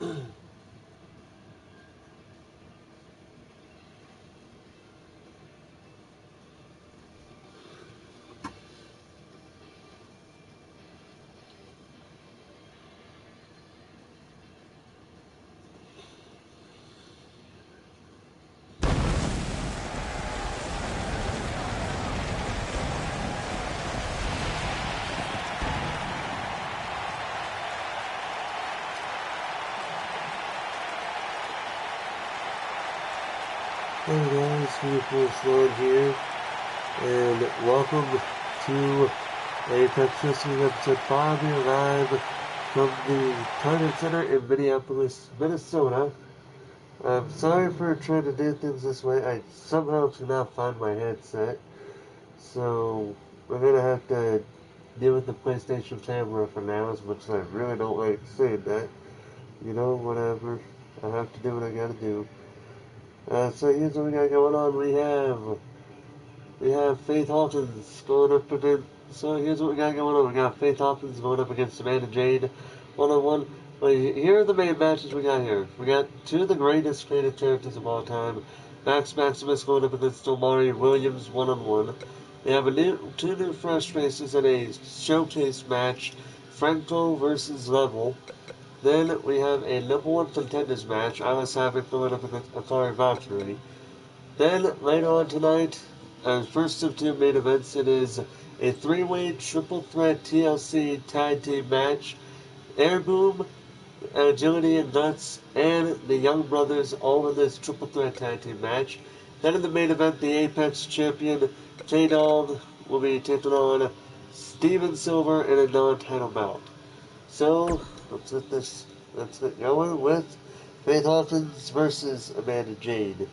Hey guys, Beautiful Sludge here, and welcome to Apex Wrestling episode 5 here live from the Contender in Minneapolis, Minnesota. I'm sorry for trying to do things this way. I somehow cannot find my headset, so we're gonna have to deal with the PlayStation camera for now, as much as I really don't like saying that. You know, whatever. I have to do what I gotta do. So here's what we got going on. We have Faith Hawkins going up against. So here's what we got going on. We got Faith Hawkins going up against Amanda Jade, 1-on-1. But here are the main matches we got here. We got two of the greatest creative characters of all time. Maximus going up against Omari Williams, 1-on-1. We have two new fresh faces in a showcase match, Franco versus Level. Then we have a #1 contenders match, Alyce Havik going up against Akari Valkyrie. Then later on tonight, first of two main events, it is a three-way triple threat TLC tag team match. Air Boom, Agility and Nuts, and the Young Brothers all in this triple threat tag team match. Then in the main event, the Apex champion KDog will be taking on Steven Silver in a non-title bout. So let's get going with Faith Hawkins versus Amanda Jade.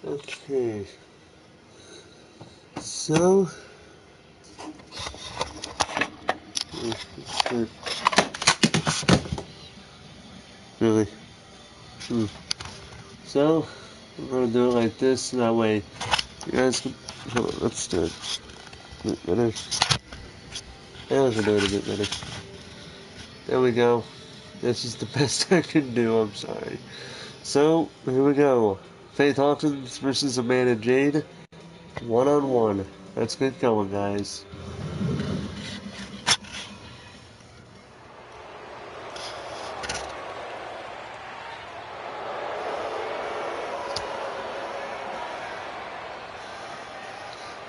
Okay, so really, so we're gonna do it like this, and that way you guys can. Hold on, let's do it a bit better. Yeah, we can do it a bit better. There we go. This is the best I can do. I'm sorry. So here we go. Faith Hawkins versus Amanda Jade, 1-on-1. Let's get going, guys.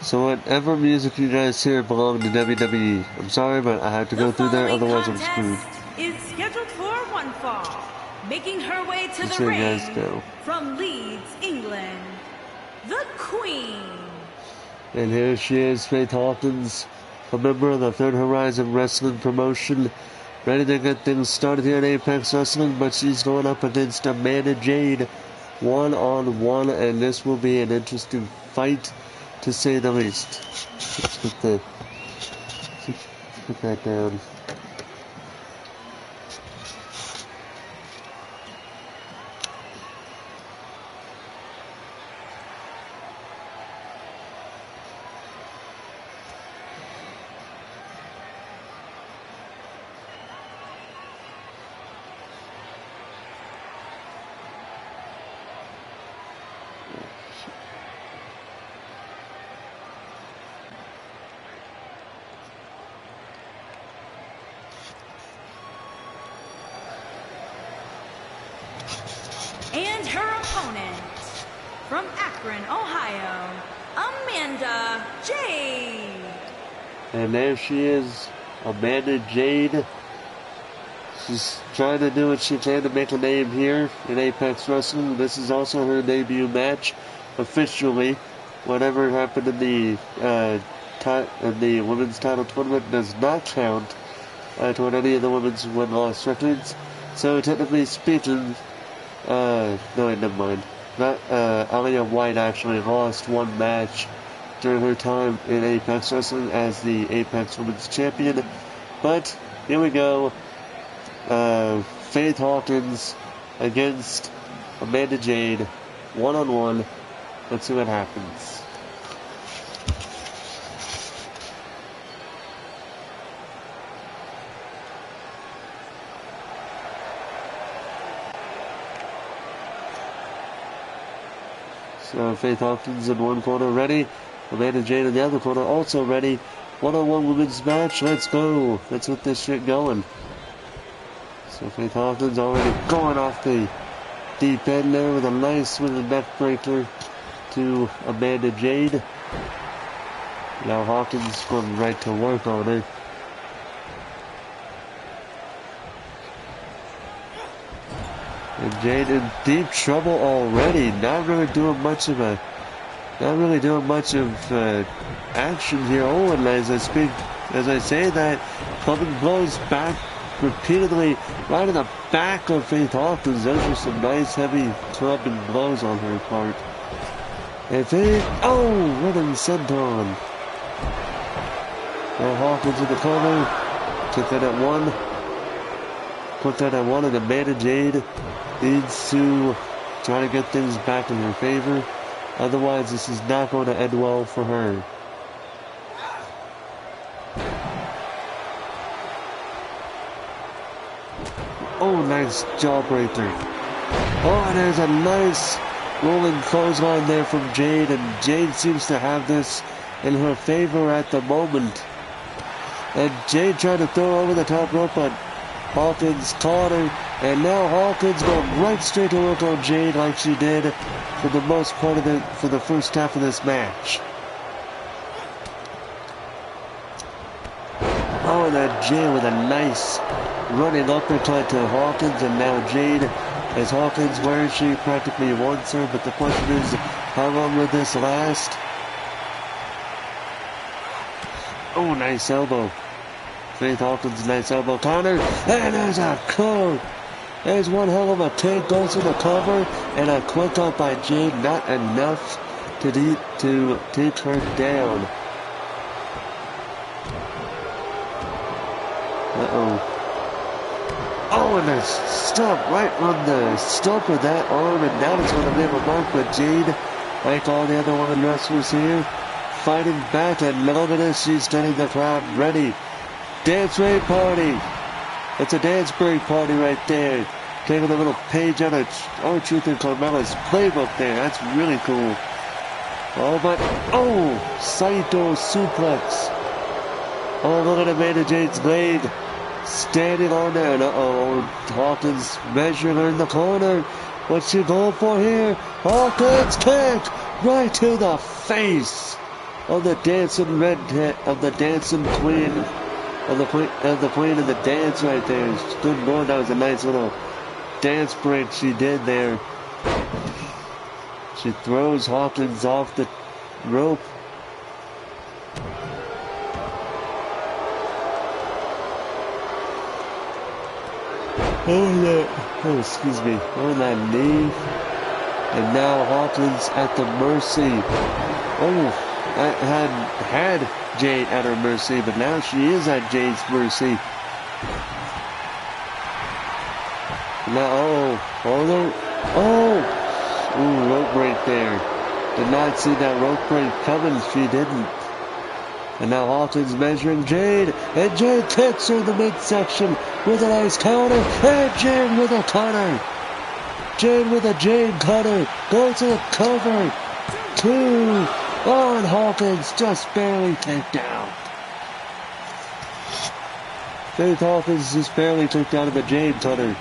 So whatever music you guys hear belong to WWE. I'm sorry, but I have to go through there, otherwise I'm screwed. Is scheduled for one fall. Making her way to the ring from Leeds, England, the Queen. And here she is, Faith Hawkins, a member of the Third Horizon Wrestling promotion, ready to get things started here at Apex Wrestling, but she's going up against Amanda Jade, 1-on-1, and this will be an interesting fight, to say the least. Let's put that down. And her opponent, from Akron, Ohio, Amanda Jade. And there she is, Amanda Jade. She's trying to do what she can to make a name here in Apex Wrestling. This is also her debut match, officially. Whatever happened in the women's title tournament does not count toward any of the women's win-loss records. So technically speaking, no wait, never mind. Aliyah White actually lost one match during her time in Apex Wrestling as the Apex Women's Champion. But here we go. Faith Hawkins against Amanda Jade, one-on-one. Let's see what happens. So Faith Hawkins in one corner ready. Amanda Jade in the other corner also ready. One-on-one women's match. Let's go. Let's get this shit going. So Faith Hawkins already going off the deep end there with a nice neck breaker to Amanda Jade. Now Hawkins going right to work on her. And Jade in deep trouble already. Not really doing much of action here. Oh, and as I say that, clubbing blows back repeatedly right in the back of Faith Hawkins. Those are some nice heavy clubbing blows on her part. And Faith, running senton. Now Hawkins in the corner. Took that at one. Put that at one, and Amanda Jade needs to try to get things back in her favor. Otherwise, this is not going to end well for her. Oh, nice jawbreaker. Oh, and there's a nice rolling clothesline there from Jade, and Jade seems to have this in her favor at the moment. And Jade tried to throw over the top rope, but Hawkins caught her, and now Hawkins going right straight to work on Jade like she did for the most part of for the first half of this match. Oh, and that Jade with a nice running uppercut to Hawkins, and now Jade, as Hawkins, where she practically wants her, but the question is, how long will this last? Oh, nice elbow. Faith Hawkins, nice elbow counter, and there's a cover. There's one hell of a take, goes to the cover, and a quick up by Jade, not enough to take her down. Uh-oh. Oh, and a stomp right on the stump of that arm, and now it's going to leave a mark with Jade, like all the other women wrestlers here, fighting back, and look at this, she's getting the crowd ready. Dance break party. It's a dance break party right there. Taking a little page out of R-Truth and Carmella's playbook there. That's really cool. Oh, but, Saito suplex. Oh, look at Amanda Jade's leg. Standing on there. And Hawkins measuring her in the corner. What's she going for here? Hawkins kick right to the face of the dancing redhead, of the dancing queen. Of the queen of the dance right there. Good Lord, that was a nice little dance break she did there. She throws Hawkins off the rope. Excuse me. On that knee. And now Hawkins at the mercy. Had Jade at her mercy, but now she is at Jade's mercy. Now, rope break there. Did not see that rope break coming. She didn't. And now Hawkins measuring Jade, and Jade kicks her in the midsection with a nice counter, and Jade with a cutter. Jade with a Jade cutter, goes to the cover. 2. Oh, and Hawkins just barely taken down. Faith Hawkins just barely took down the Jade cutter.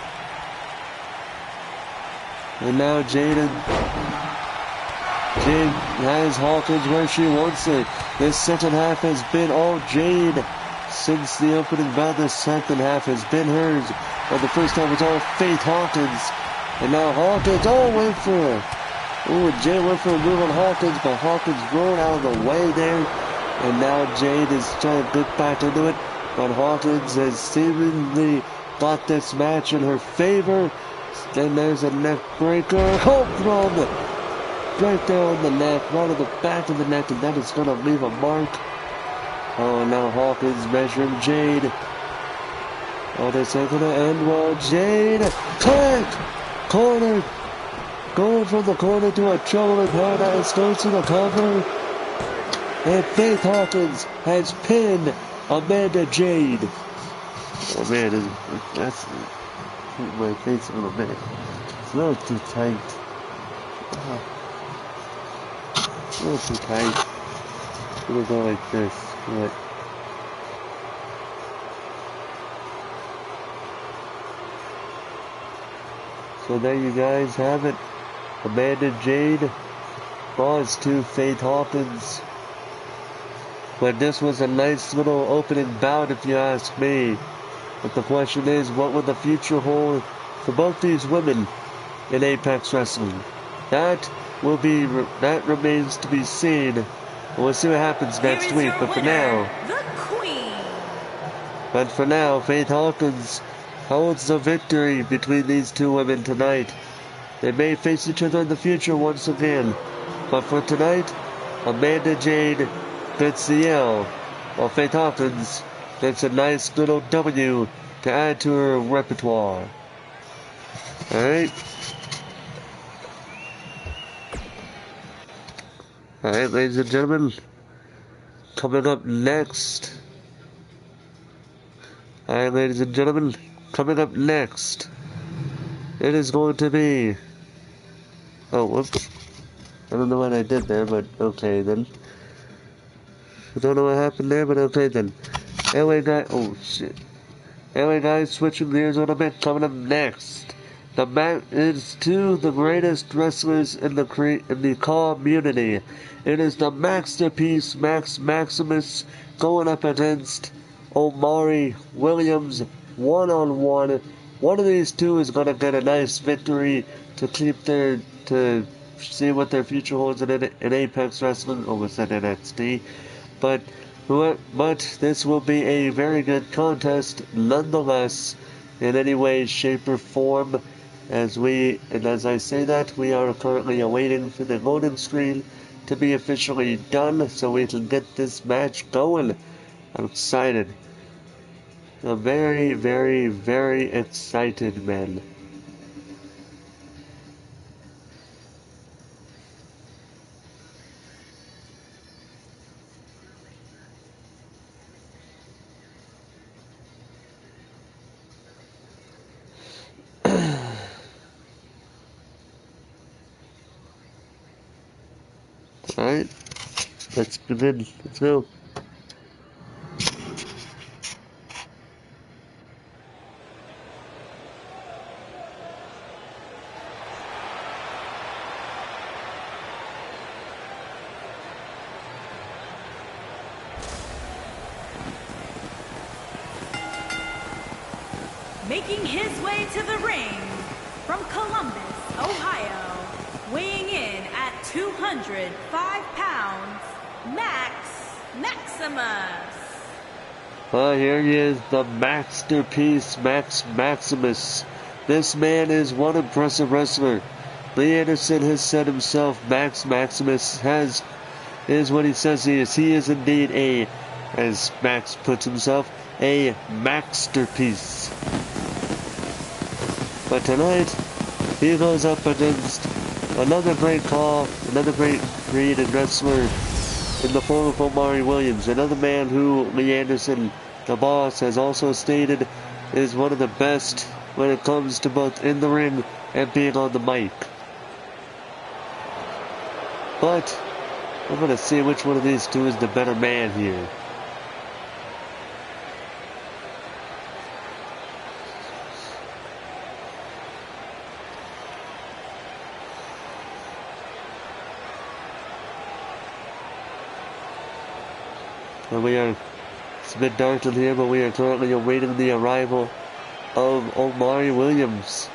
And now Jaden. Jade has Hawkins where she wants it. This second half has been all Jade. Since the opening bout, the second half has been hers. But the first half was all Faith Hawkins. And now Hawkins, went for it. Ooh, Jade went for a move on Hawkins, but Hawkins rolled out of the way there. And now Jade is trying to get back into it. But Hawkins has seemingly got this match in her favor. Then there's a neck breaker. Hope from right there on the neck, right on the back of the neck, and that is going to leave a mark. Oh, now Hawkins measuring Jade. Oh, this ain't going to end well. Jade, click, corner, going from the corner to a trouble in paradise, goes to the cover. And Faith Hawkins has pinned Amanda Jade. Oh man, that's my face a little bit. It's a little too tight. A little too tight. I'm gonna go like this. But so there you guys have it. Amanda Jade lost to Faith Hawkins. But this was a nice little opening bout if you ask me. But the question is, what will the future hold for both these women in Apex Wrestling? That remains to be seen. We'll see what happens next week. But for now, Faith Hawkins holds the victory between these two women tonight. They may face each other in the future once again. But for tonight, Amanda Jade gets the L, while Faith Hawkins gets a nice little W to add to her repertoire. Alright, ladies and gentlemen, coming up next. It is going to be... Oh, whoops. I don't know what I did there, but okay then. I don't know what happened there, but okay then. Anyway, guys, switching gears a little bit, coming up next. The match is two the greatest wrestlers in the community. It is the Masterpiece Maximus going up against Omari Williams one-on-one. One of these two is going to get a nice victory to see what their future holds in Apex Wrestling. Almost said NXT. But this will be a very good contest nonetheless, in any way, shape, or form. As I say that, we are currently awaiting for the loading screen to be officially done so we can get this match going. I'm excited. I'm very, very, very excited, man. Alright, let's begin. Let's go. Making his way to the ring from Columbus, Ohio, weighing in at 205 pounds, Maximus. Here he is, the Masterpiece Maximus. This man is one impressive wrestler. Lee Anderson has said himself, Maximus is what he says he is. He is indeed as Max puts himself, a masterpiece. But tonight, he goes up against another great created wrestler in the form of Omari Williams, another man who Lee Anderson, the boss, has also stated is one of the best when it comes to both in the ring and being on the mic. But I'm going to see which one of these two is the better man here. And it's a bit dark in here, but we are currently awaiting the arrival of Omari Williams.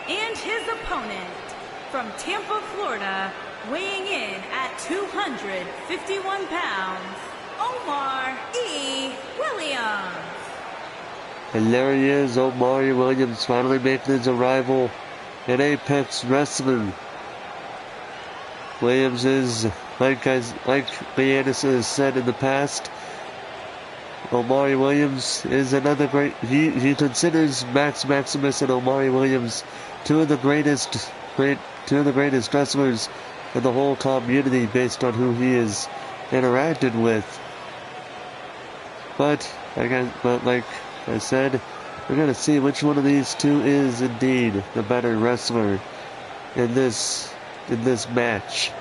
And his opponent, from Tampa, Florida, weighing in at 251 pounds, Omari Williams. And there he is, Omari Williams, finally making his arrival in Apex Wrestling. Williams is, like Leannis has said in the past, Omari Williams is another great. He considers Maximus and Omari Williams two of the greatest wrestlers in the whole community based on who he has interacted with. But like I said, we're gonna see which one of these two is indeed the better wrestler in this match.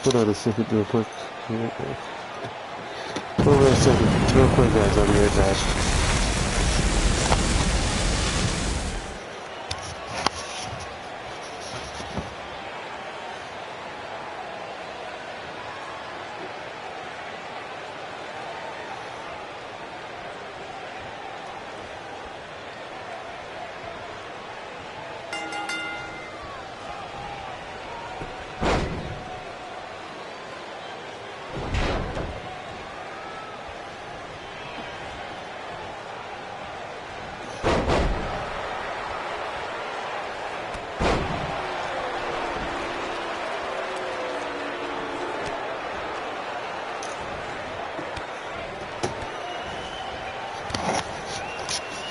Hold on a second, real quick. Hold on a second, real quick, guys. I'll be right back.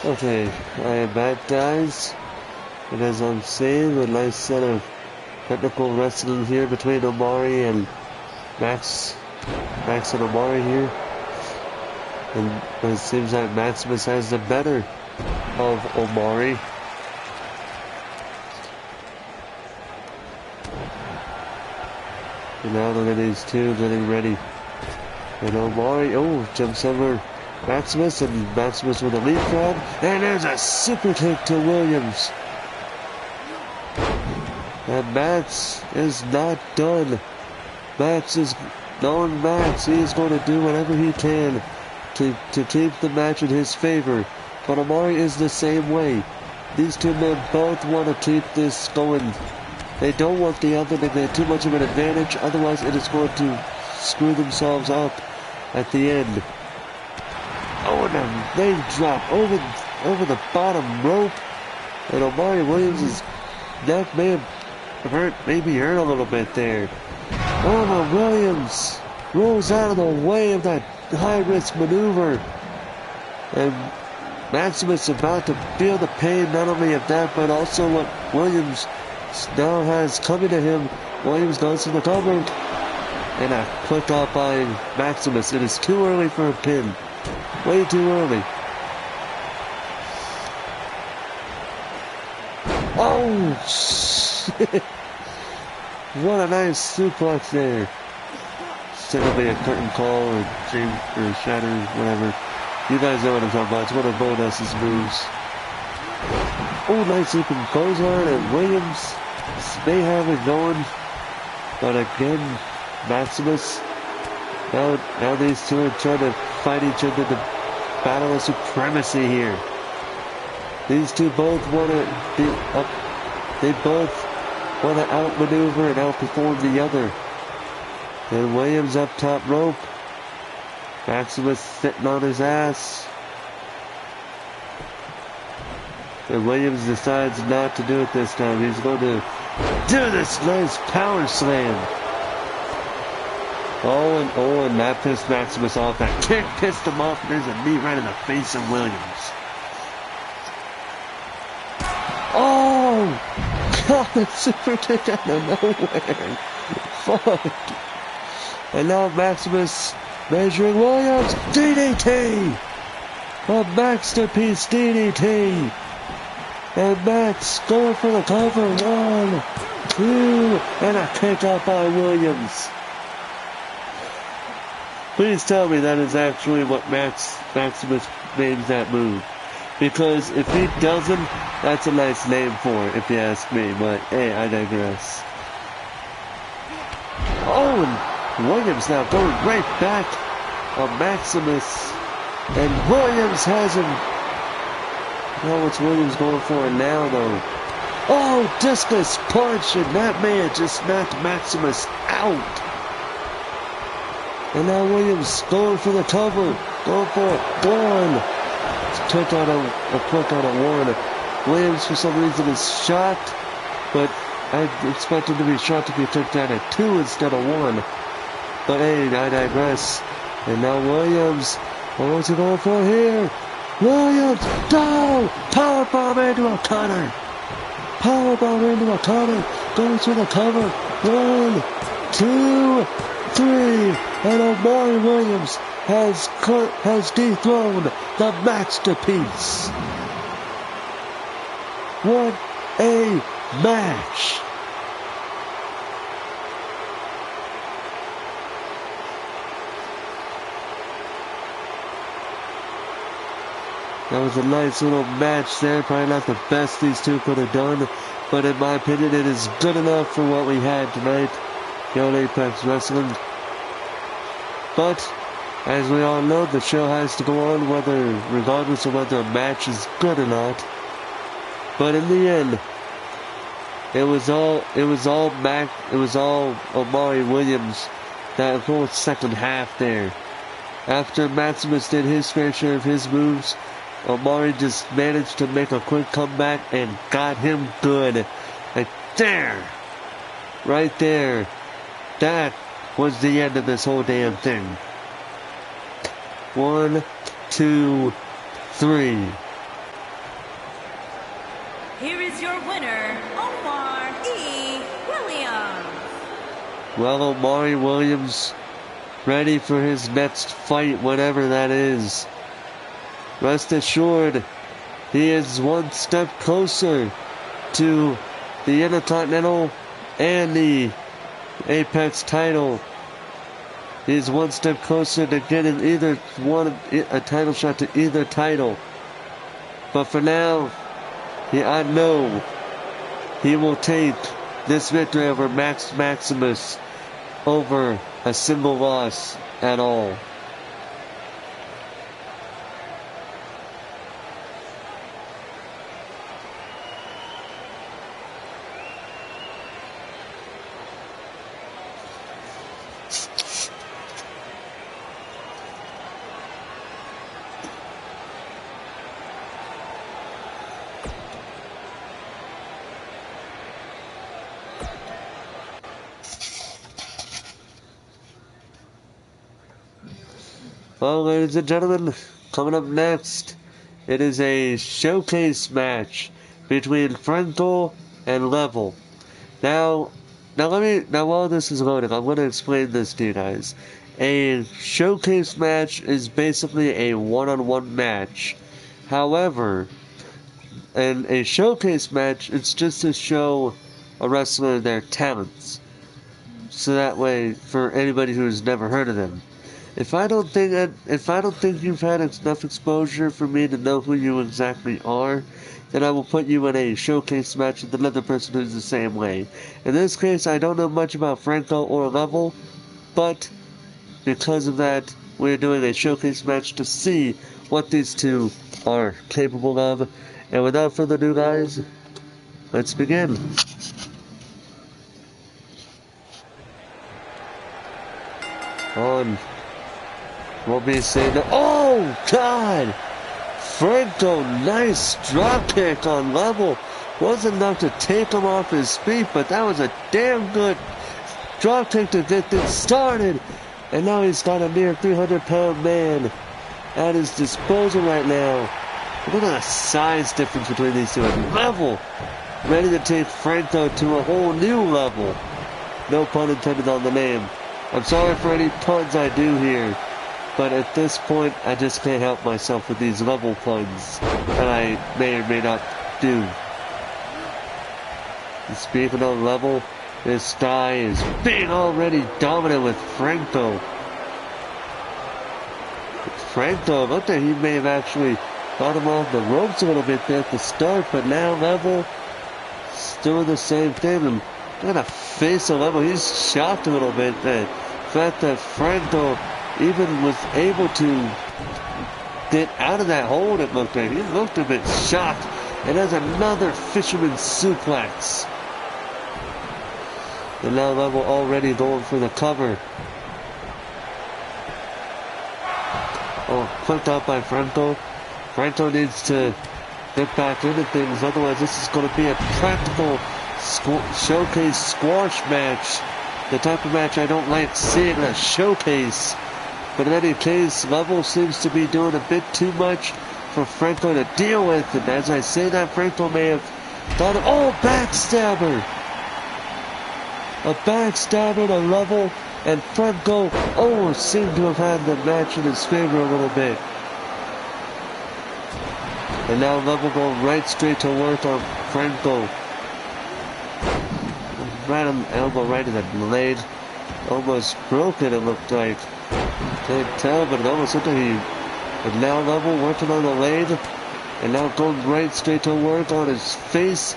Okay, I am back, guys, and as I'm saying, a nice set of technical wrestling here between Omari and Max and Omari here, and it seems like Maximus has the better of Omari. And now look at these two getting ready, and Omari, jumps over Maximus, and Maximus with a leapfrog, and there's a super kick to Williams. And Max is not done. Knowing Max, he is going to do whatever he can to keep the match in his favor. But Omari is the same way. These two men both want to keep this going. They don't want the other to get too much of an advantage, otherwise it is going to screw themselves up at the end. Oh, and a leg drop over the bottom rope. And Omari Williams' neck may be hurt a little bit there. Oh, Williams rolls out of the way of that high-risk maneuver. And Maximus about to feel the pain not only of that, but also what Williams now has coming to him. Williams goes to the cover. And a quick out by Maximus. It is too early for a pin. Way too early. Oh, shit. What a nice suplex there. It's going to be a curtain call or shatter, whatever. You guys know what I'm talking about. It's one of Bonus's moves. Oh, nice leaping clothesline, and Williams may have it going. But again, Maximus. Now these two are trying to fight each other to battle of supremacy here. These two both want to be up. They both want to outmaneuver and outperform the other. And Williams up top rope. Maximus sitting on his ass. And Williams decides not to do it this time. He's going to do this nice power slam. And that pissed Maximus off. That kick pissed him off. There's a knee right in the face of Williams. Oh! God, a super kick out of nowhere. Fuck. And now Maximus measuring Williams. DDT! A masterpiece DDT! And Max going for the cover. 1, 2, and a kick out by Williams. Please tell me that is actually what Maximus names that move. Because if he doesn't, that's a nice name for it, if you ask me. But hey, I digress. Oh, and Williams now going right back on Maximus. And Williams has him. Now what's Williams going for now, though? Oh, discus punch, and that man just knocked Maximus out. And now Williams going for the cover. Going for it. 1. Took out a quick out of 1. Williams, for some reason, is shocked. But I expect him to be shocked if he took down at 2 instead of 1. But hey, I digress. And now Williams. What's he going for here? Williams! No! Powerbomb into a cutter! Powerbomb into a cutter! Goes for the cover. 1, 2, 3. And Omari Williams has dethroned the masterpiece. What a match! That was a nice little match there. Probably not the best these two could have done, but in my opinion, it is good enough for what we had tonight here on Apex Wrestling. But as we all know, the show has to go on, regardless of whether a match is good or not. But in the end, it was all Omari Williams that whole second half there. After Maximus did his fair share of his moves, Omari just managed to make a quick comeback and got him good. Like there, right there, that was the end of this whole damn thing. 1, 2, 3. Here is your winner, Omari Williams. Well, Omari Williams, ready for his next fight, whatever that is. Rest assured, he is one step closer to the Intercontinental and the Apex title. He's one step closer to getting a title shot to either title. But for now, I know he will take this victory over Maximus over a single loss at all. Well, ladies and gentlemen, coming up next, it is a showcase match between Franco and Level. Now while this is loading, I'm going to explain this to you guys. A showcase match is basically a one-on-one match. However, in a showcase match, it's just to show a wrestler their talents. So that way, for anybody who's never heard of them. If I don't think you've had enough exposure for me to know who you exactly are, then I will put you in a showcase match with another person who's the same way. In this case, I don't know much about Franco or Level, but because of that, we're doing a showcase match to see what these two are capable of. And without further ado, guys, let's begin. We'll be seeing oh God! Franco, nice drop kick on Level. Wasn't enough to take him off his feet, but that was a damn good drop kick to get this started. And now he's got a mere 300-pound man at his disposal right now. Look at the size difference between these two. And Level ready to take Franco to a whole new level. No pun intended on the name. I'm sorry for any puns I do here, but at this point, I just can't help myself with these level puns that I may or may not do. And speaking of level, this guy is being already dominant with Franco. Franco, looked like he may have actually got him off the ropes a little bit there at the start, but now Level is doing the same thing. And look at the face of Level. He's shocked a little bit that the fact that Franco even was able to get out of that hold. It looked like he looked a bit shocked. And there's another fisherman suplex. And now Level already going for the cover. Oh, clipped out by Franco. Franco needs to get back into things, otherwise this is going to be a practical showcase squash match. The type of match I don't like seeing in a showcase. But in any case, Level seems to be doing a bit too much for Franco to deal with. And as I say that, Franco may have thought, oh, backstabber! A backstabber to Level. And Franco, seemed to have had the match in his favor a little bit. And now Level going right straight to work on Franco. Right on the elbow, right in the blade. Almost broken, it looked like. Can't tell, but it almost looked like he... And now Level working on the lathe. And now going right straight to work on his face.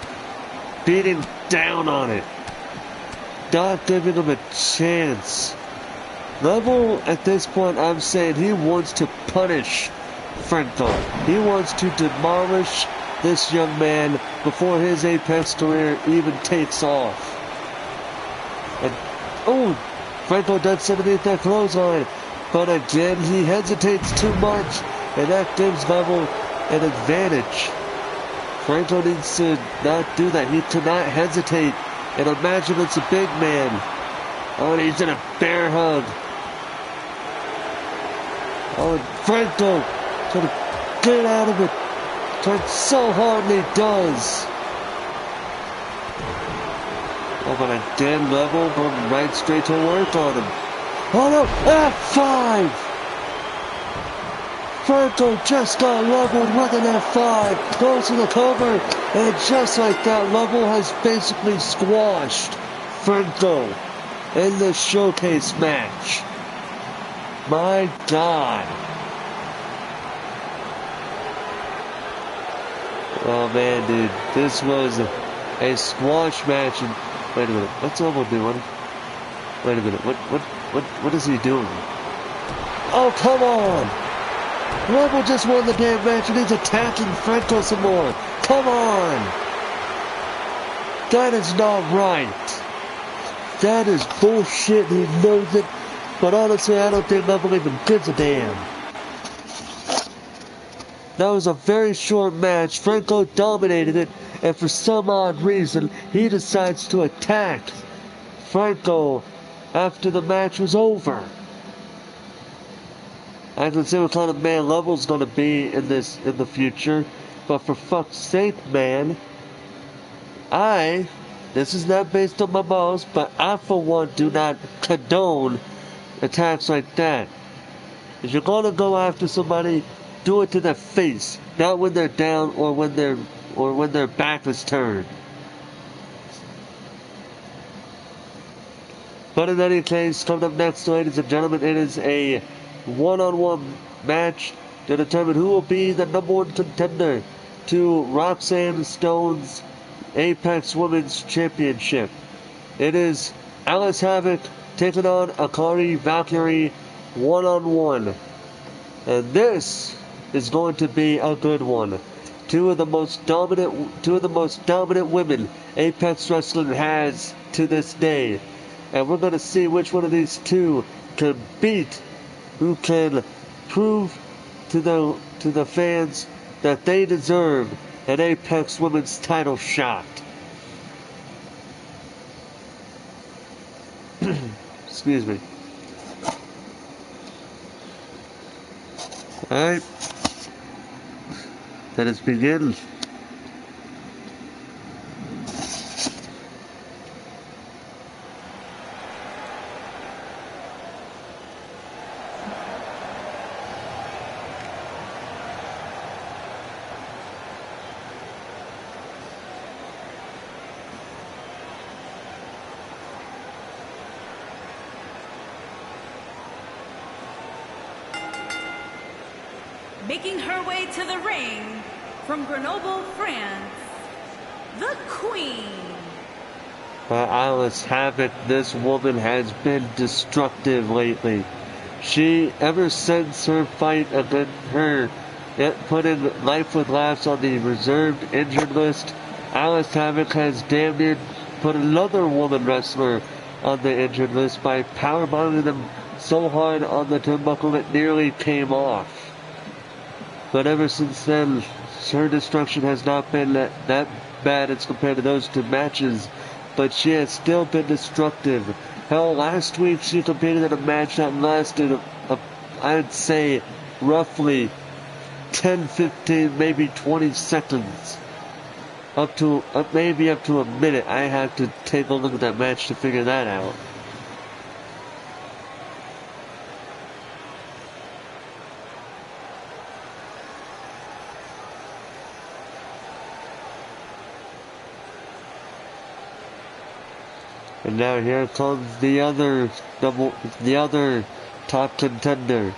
Beating down on it. Not giving him a chance. Level, at this point, I'm saying he wants to punish Franco. He wants to demolish this young man before his Apex career even takes off. And, Franco does underneath that clothesline. But again, he hesitates too much. And that gives Level an advantage. Franco needs to not do that. He cannot hesitate. And imagine it's a big man. Oh, and he's in a bear hug. Oh, and Franco trying to get out of it. Trying so hard, and he does. Oh, but again, Level going right straight to work on him. Oh no, F5! Franco just got leveled with an F5, goes to the cover, and just like that, Level has basically squashed Franco in the showcase match. My God. Oh man, dude, this was a squash match. And wait a minute, what's Level doing? Wait a minute, what is he doing? Oh, come on! Level just won the damn match and he's attacking Franco some more. Come on! That is not right. That is bullshit. He knows it. But honestly, I don't think Level even gives a damn. That was a very short match. Franco dominated it. And for some odd reason, he decides to attack Franco after the match was over. I can see what kind of man Level's gonna be in the future, but for fuck's sake, man, this is not based on my balls, but I for one do not condone attacks like that. If you're gonna go after somebody, do it to their face, not when they're down or when their back is turned. But in any case, coming up next, ladies and gentlemen, it is a one-on-one match to determine who will be the #1 contender to Roxanne Stone's Apex Women's Championship. It is Alyce Havik taking on Akari Valkyrie one-on-one. And this is going to be a good one. Two of the most dominant women Apex Wrestling has to this day. And we're going to see which one of these two can beat, who can prove to the fans that they deserve an Apex Women's title shot. Excuse me. Alright. Let us begin. making her way to the ring from Grenoble, France, the Queen. Alyce Havik, this woman has been destructive lately. She, ever since her fight against her, putting Life with Laughs on the reserved injured list, Alyce Havik has damn near put another woman wrestler on the injured list by powerbombing them so hard on the turnbuckle it nearly came off. But ever since then, her destruction has not been that bad as compared to those two matches, but she has still been destructive. Hell, last week she competed in a match that lasted, I'd say, roughly 10, 15, maybe 20 seconds. Maybe up to a minute. I have to take a look at that match to figure that out. And now here comes the other top contender,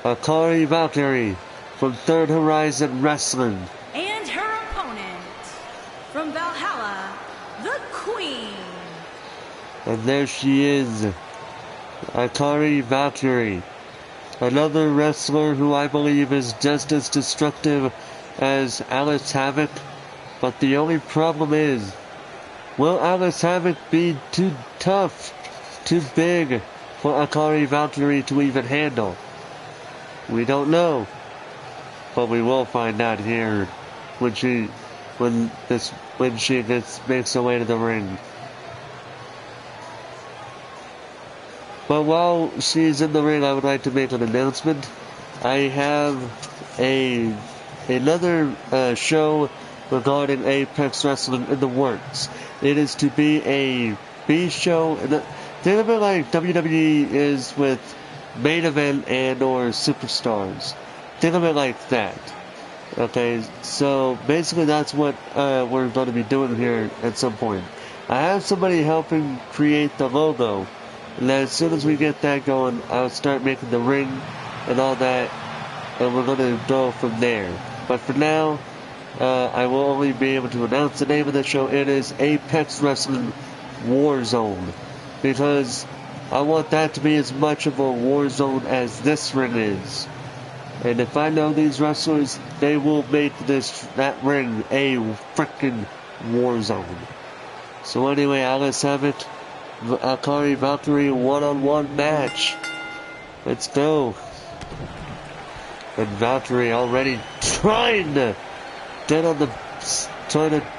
Akari Valkyrie from Third Horizon Wrestling. And her opponent from Valhalla, the Queen. And there she is, Akari Valkyrie, another wrestler who I believe is just as destructive as Alyce Havik, but the only problem is, will Alyce Havik be too tough, too big for Akari Valkyrie to even handle? We don't know, but we will find out here when she makes her way to the ring. But while she's in the ring, I would like to make an announcement. I have another show regarding Apex Wrestling in the works. It is to be a B show, they're a bit like WWE is with main event and or superstars. Think of it like that. Okay, so basically that's what we're going to be doing here at some point. I have somebody helping create the logo, and as soon as we get that going, I'll start making the ring and all that, and we're going to go from there. But for now, I will only be able to announce the name of the show. It is Apex Wrestling Warzone, because I want that to be as much of a war zone as this ring is. And if I know these wrestlers, they will make that ring a freaking war zone. So anyway, Alyce Havik, Akari Valkyrie one-on-one match. Let's go. And Valkyrie already trying to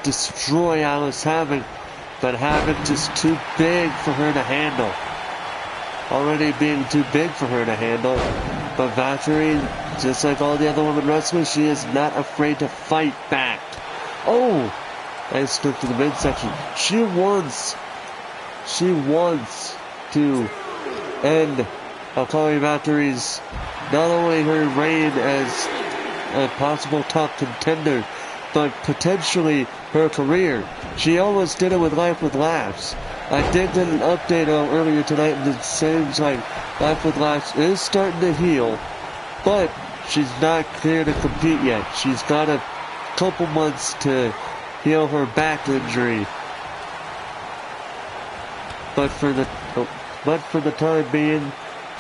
destroy Alyce Havik, but Havik just too big for her to handle. Already being too big for her to handle, but Valkyrie, just like all the other women wrestlers, she is not afraid to fight back. Oh, nice stick to the midsection. She wants to end Akari Valkyrie's, not only her reign as a possible top contender, but potentially her career. She almost did it with Life with Laughs. I did get an update earlier tonight, and it seems like Life with Laughs is starting to heal, but she's not clear to compete yet. She's got a couple months to heal her back injury. But for the time being,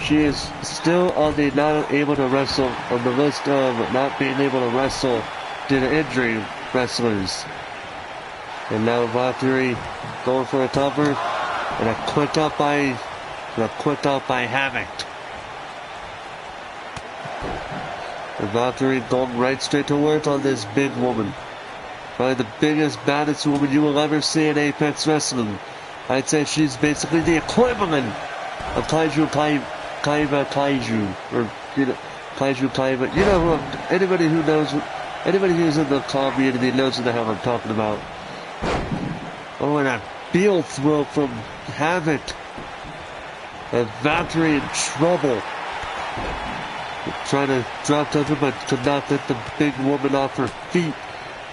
she is still on the not able to wrestle, on the list of not being able to wrestle due to injury wrestlers. And now Valkyrie going for a cover, and a quick out by Havik. And Valkyrie going right straight to work on this big woman. Probably the biggest, baddest woman you will ever see in Apex Wrestling. I'd say she's basically the equivalent of Kaiju, or Kaiju Kaiba. You know who? Anybody who's in the community knows what the hell I'm talking about. Oh, and a heel throw from Havik. And Valkyrie in trouble. Trying to drop over, but could not get the big woman off her feet.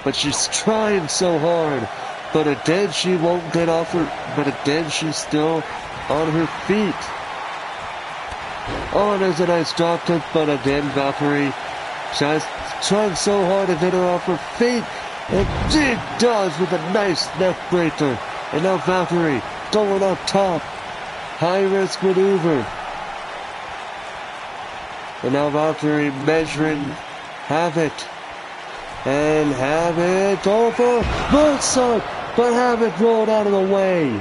But she's trying so hard. But again, she won't get off her. But again, she's still on her feet. Oh, and there's a nice drop kick, but again, Valkyrie She's trying so hard to get her off her feet, and she does with a nice neck breaker. And now Valkyrie going up top. High risk maneuver. And now Valkyrie measuring Havik. And Havik over moonsault, but Havik rolled out of the way.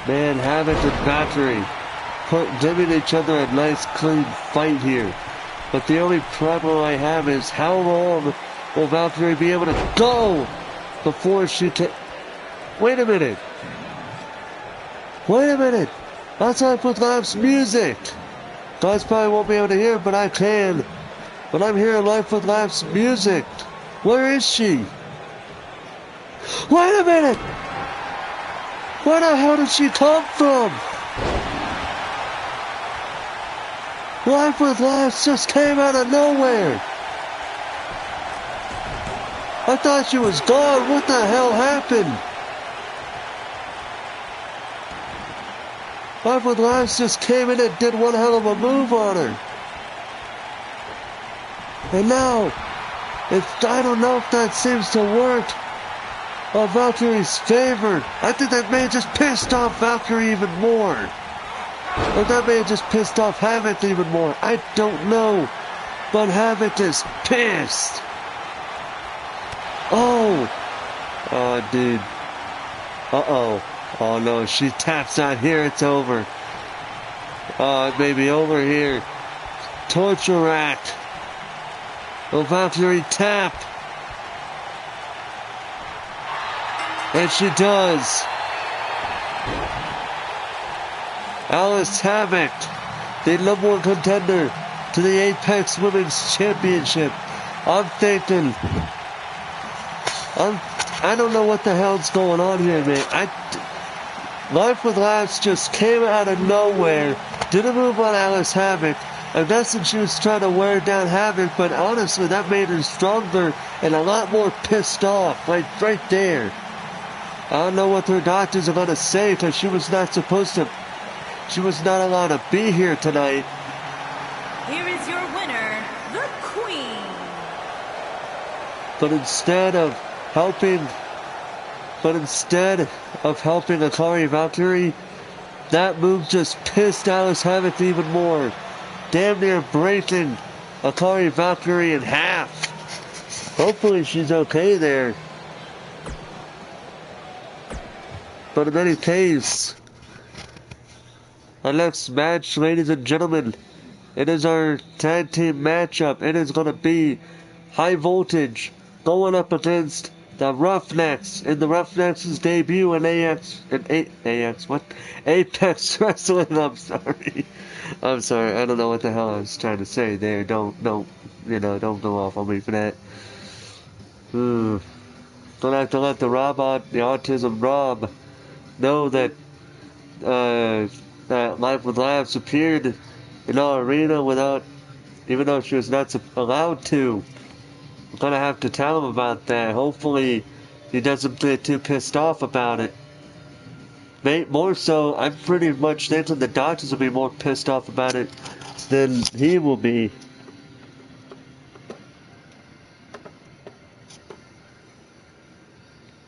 Man, Havik and Valkyrie giving each other a nice clean fight here. But the only problem I have is how long will Valkyrie be able to go before she can... Wait a minute. Wait a minute. Outside with Live's music. Guys probably won't be able to hear it, but I can. But I'm hearing Life with Live's music. Where is she? Wait a minute. Where the hell did she come from? Life with Lives just came out of nowhere. I thought she was gone. What the hell happened? Life with Lives just came in and did one hell of a move on her. And now, I don't know if that seems to work on Valkyrie's favor. I think that may have just pissed off Valkyrie even more. Or that may have just pissed off Havik even more. I don't know. But Havik is pissed. Oh. Oh, dude. Uh-oh. Oh, no. She taps out here. It's over. Oh, it may be over here. Torture rack. Will Valkyrie tap? And she does. Alyce Havik, the #1 contender to the Apex Women's Championship. I'm thinking, I don't know what the hell's going on here, man. Life with Lives just came out of nowhere, did a move on Alyce Havik. I'm guessing she was trying to wear down Havik, but honestly, that made her stronger and a lot more pissed off, like right there. I don't know what her doctors are going to say, because she was not allowed to be here tonight. Here is your winner, the Queen. But instead of helping Akari Valkyrie, that move just pissed Alyce Havik even more. Damn near breaking Akari Valkyrie in half. Hopefully she's okay there. But in any case, our next match, ladies and gentlemen, it is our tag team matchup. It is going to be High Voltage going up against the Roughnecks in the Roughnecks' debut in Apex Wrestling. I'm sorry. I don't know what the hell I was trying to say there. Don't go off on me for that. Don't have to let the autism Rob know that that Life with Lives appeared in our arena even though she was not allowed to. I'm gonna have to tell him about that. Hopefully he doesn't get too pissed off about it. More so, I'm pretty much thinking the doctors will be more pissed off about it than he will be.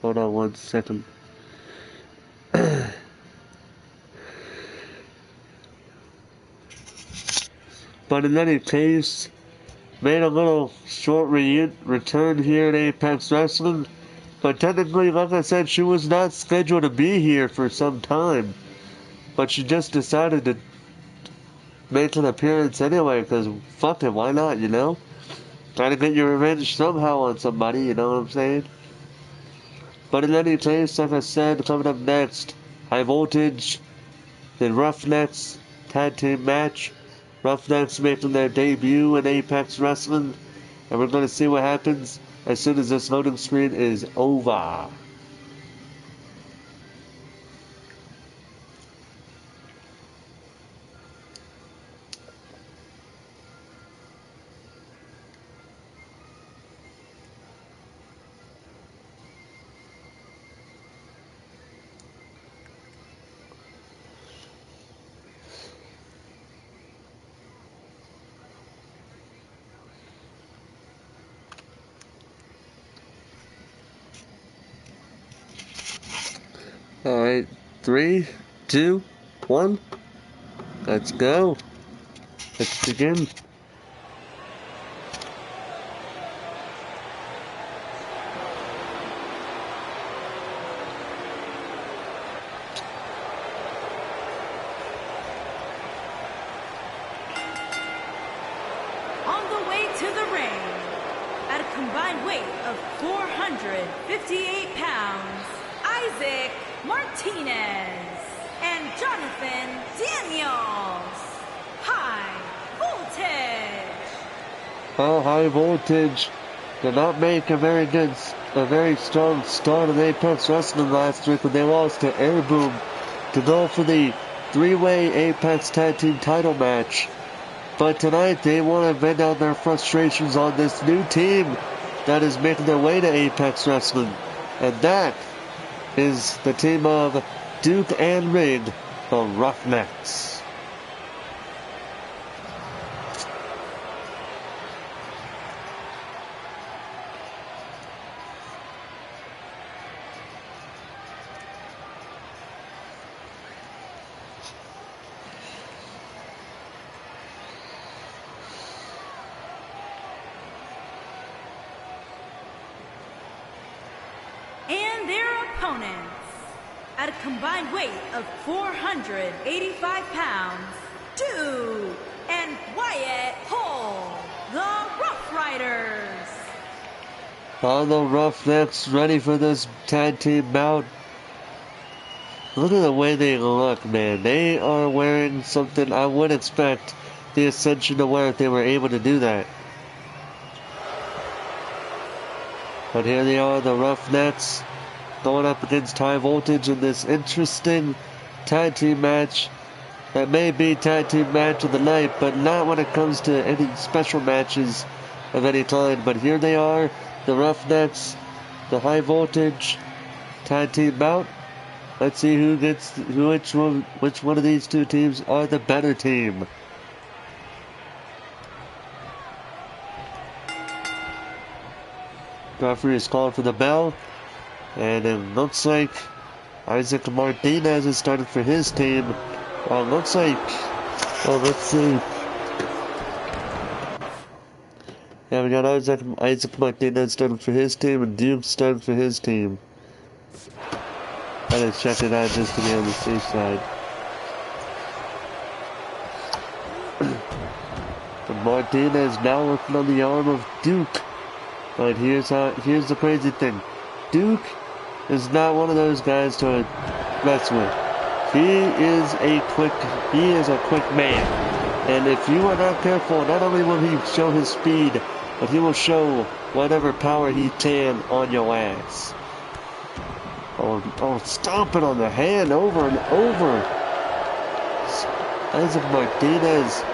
Hold on 1 second. But in any case, made a little short return here at Apex Wrestling. But technically, like I said, she was not scheduled to be here for some time. But she just decided to make an appearance anyway, because fuck it, why not, you know? Try to get your revenge somehow on somebody, you know what I'm saying? But in any case, like I said, coming up next, High Voltage, the Roughnecks tag team match. Roughnecks making their debut in Apex Wrestling. And we're going to see what happens as soon as this loading screen is over. Alright, 3, 2, 1. Let's go. Let's begin. On the way to the ring, at a combined weight of 458 pounds, Isaac Martinez and Jonathan Daniels. High voltage. Oh, high voltage did not make a very strong start of Apex Wrestling last week when they lost to Airboom to go for the three-way Apex Tag Team title match. But tonight they want to vent out their frustrations on this new team that is making their way to Apex Wrestling. And that is the team of Duke and Rig, the Roughnecks. And their opponents, at a combined weight of 485 pounds, Duke and Wyatt Hole, the Rough Riders. Are the Roughnecks ready for this tag team bout? Look at the way they look, man. They are wearing something I would expect the Ascension to wear if they were able to do that. But here they are, the Roughnecks, going up against High Voltage in this interesting tag team match. That may be tag team match of the night, but not when it comes to any special matches of any kind. But here they are, the Roughnecks, the High Voltage tag team bout. Let's see which one of these two teams are the better team. Referee is calling for the bell, and it looks like Isaac Martinez is starting for his team. Let's see. Yeah, we got Isaac Martinez starting for his team, and Duke starting for his team. I gotta check it out just to be on the safe side. But Martinez now working on the arm of Duke. But here's the crazy thing. Duke is not one of those guys to mess with. He is a quick man. And if you are not careful, not only will he show his speed, but he will show whatever power he can on your ass. Oh, stomping on the hand over and over. Isaac Martinez,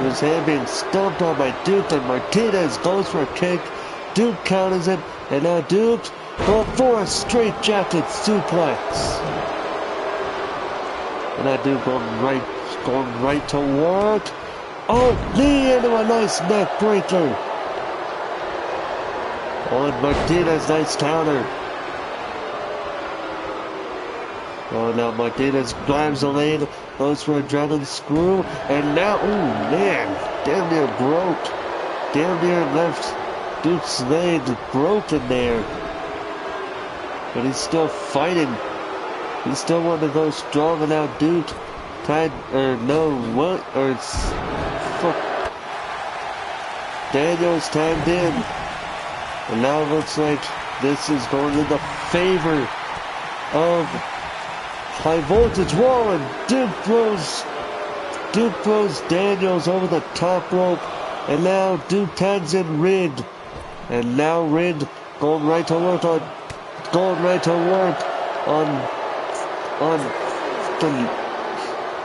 his hand being stomped on by Duke, and Martinez goes for a kick. Duke counters it, and now Duke going for a straight jacket suplex. And now Duke going right to work. Oh, knee into a nice neck breaker. Oh, and Martinez, nice counter. Oh, now Martinez grabs the lane, goes for a dragon screw, and now, ooh, man, damn near broke. Damn near left Duke's leg broken there. But he's still fighting. He still wanting to go strong, and now Duke Daniels tagged in. And now it looks like this is going in the favor of High Voltage. Whoa, and Duke throws Daniels over the top rope. And now Duke tags in Rig. And now Rig going right to work on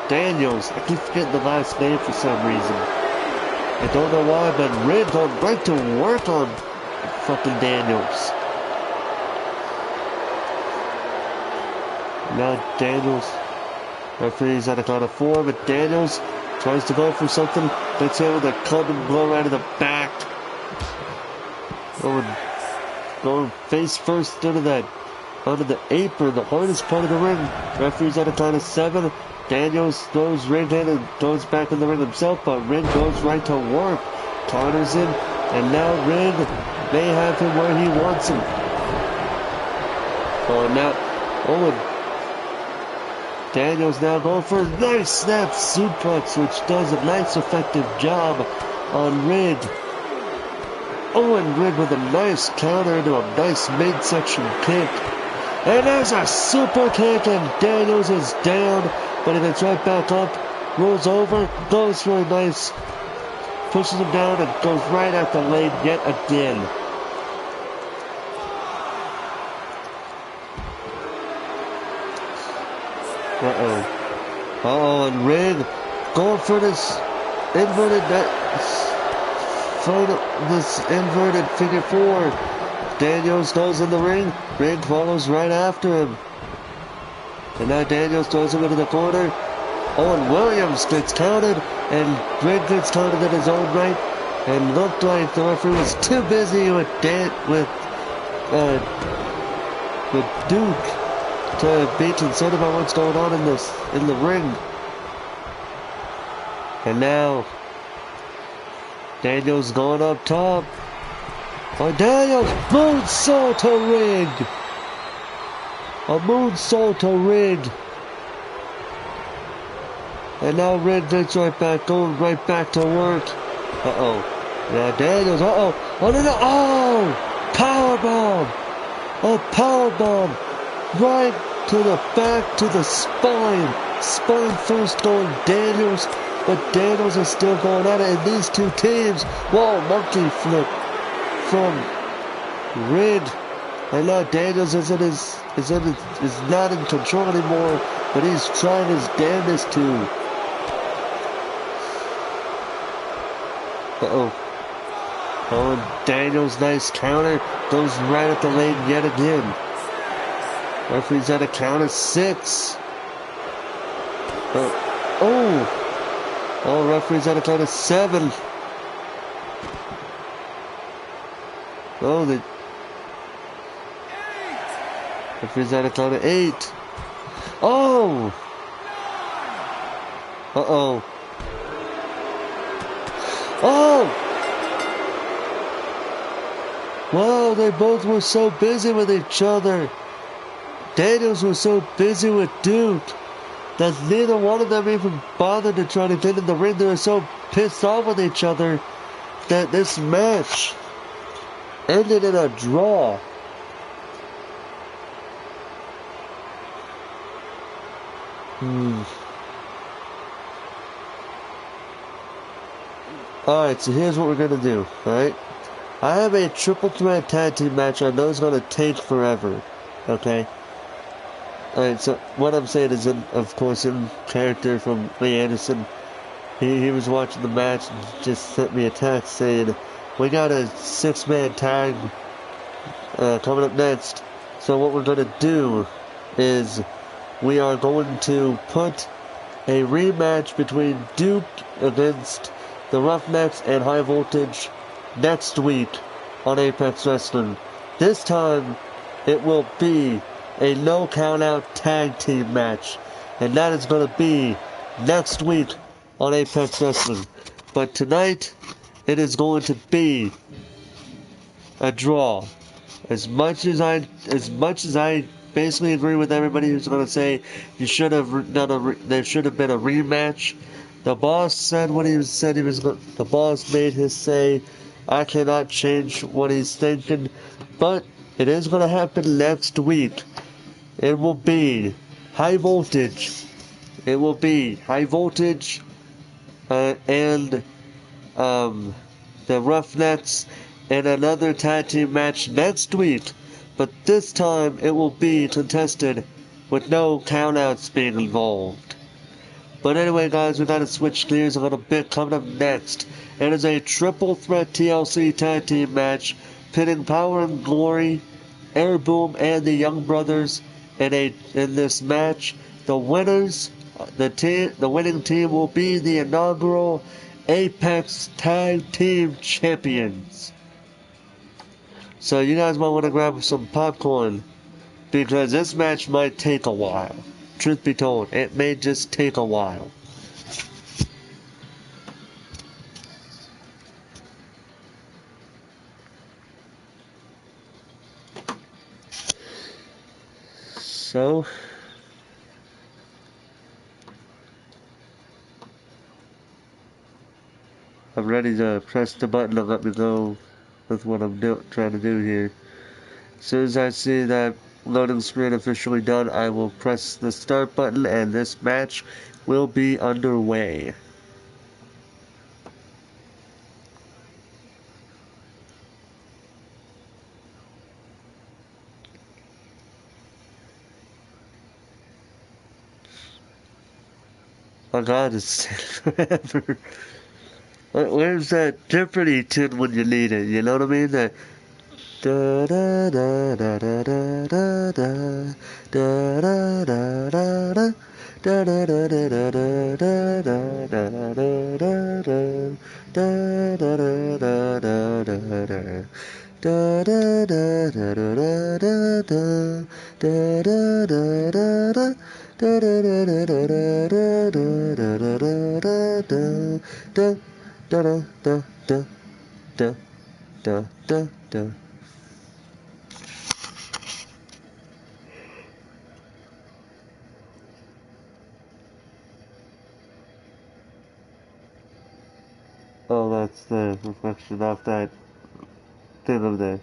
Daniels. I keep forgetting the last name for some reason. I don't know why, but Rig going right to work on fucking Daniels. Now Daniels, referee's at a count of 4, but Daniels tries to go for something. Gets hit with a club and blow right in the back. Going face first into that onto the apron, the hardest part of the ring. Referee's at a count of 7. Daniels throws Ring in and goes back in the ring himself, but Ring goes right to work. Counters him, and now Ring may have him where he wants him. Oh, now, Daniels now going for a nice snap suplex, which does a nice effective job on Ring. Ring with a nice counter into a nice midsection kick. And there's a super kick, and Daniels is down, but he gets right back up, rolls over, goes for a nice, pushes him down, and goes right at the lane yet again. And Ring going for this inverted figure 4. Daniels goes in the ring. Ring follows right after him. And now Daniels throws him into the corner. Owen Williams gets counted, and Ring gets counted in his own right. And looked like the referee was too busy with Duke to be concerned about what's going on in the ring. And now Daniels going up top. Oh, Daniels moonsault to Ring. A moonsault to Ring. And now Ring gets right back, going right back to work. Now Daniels, oh no, powerbomb. A powerbomb. Right to the back, to the spine. Spine first going Daniels, but Daniels is still going at it. And these two teams, monkey flip from Ring. And now Daniels is not in control anymore, but he's trying his damnedest to. And Daniels' nice counter goes right at the lane yet again. Referee's at a count of 6. Referee's at a count of 7. Referee's at a count of 8. Wow, they both were so busy with each other. Daniels was so busy with Duke that neither one of them even bothered to try to get in the ring. They were so pissed off with each other that this match ended in a draw. Alright, so here's what we're going to do, alright? I have a triple threat tag team match I know is going to take forever, okay? Alright, so what I'm saying is, of course, in character from Lee Anderson, he was watching the match and just sent me a text saying, we got a 6-man tag coming up next. So what we're going to do is we are going to put a rematch between Duke against the Roughnecks and High Voltage next week on Apex Wrestling. This time it will be a no count out tag team match, and that is going to be next week on Apex Wrestling. But tonight it is going to be a draw. As much as I basically agree with everybody who's going to say there should have been a rematch. The boss said what he said he was going. The boss made his say. I cannot change what he's thinking, but it is going to happen next week. It will be High Voltage. It will be High Voltage and the Roughnecks in another tag team match next week. But this time it will be contested with no countouts being involved. But anyway, guys, we gotta switch gears a little bit. Coming up next, it is a triple threat TLC tag team match pitting Power and Glory, Air Boom, and the Young Brothers in this match. The winners, the winning team will be the inaugural Apex Tag Team Champions. So you guys might want to grab some popcorn because this match might take a while. Truth be told, it may just take a while. So, I'm ready to press the button to let me go with what I'm trying to do here. As soon as I see that loading screen officially done, I will press the start button and this match will be underway. Oh god, it's forever. Where's that Jeopardy tune when you need it? You know what I mean? That da da da da da da da da da da da da. Da da da da da da da da da da da da da da da da. Da da da da da da da da da da da da da. Da da da da da da da da da da da da da da da da da. Oh, that's the reflection of that thing of the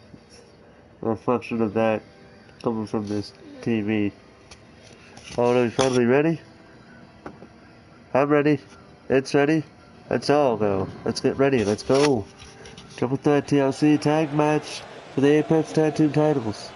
reflection of that coming from this TV. Oh, are we finally ready? I'm ready. It's ready. Let's all go. Let's get ready. Let's go. Triple Threat TLC Tag Match for the Apex Tag Team titles.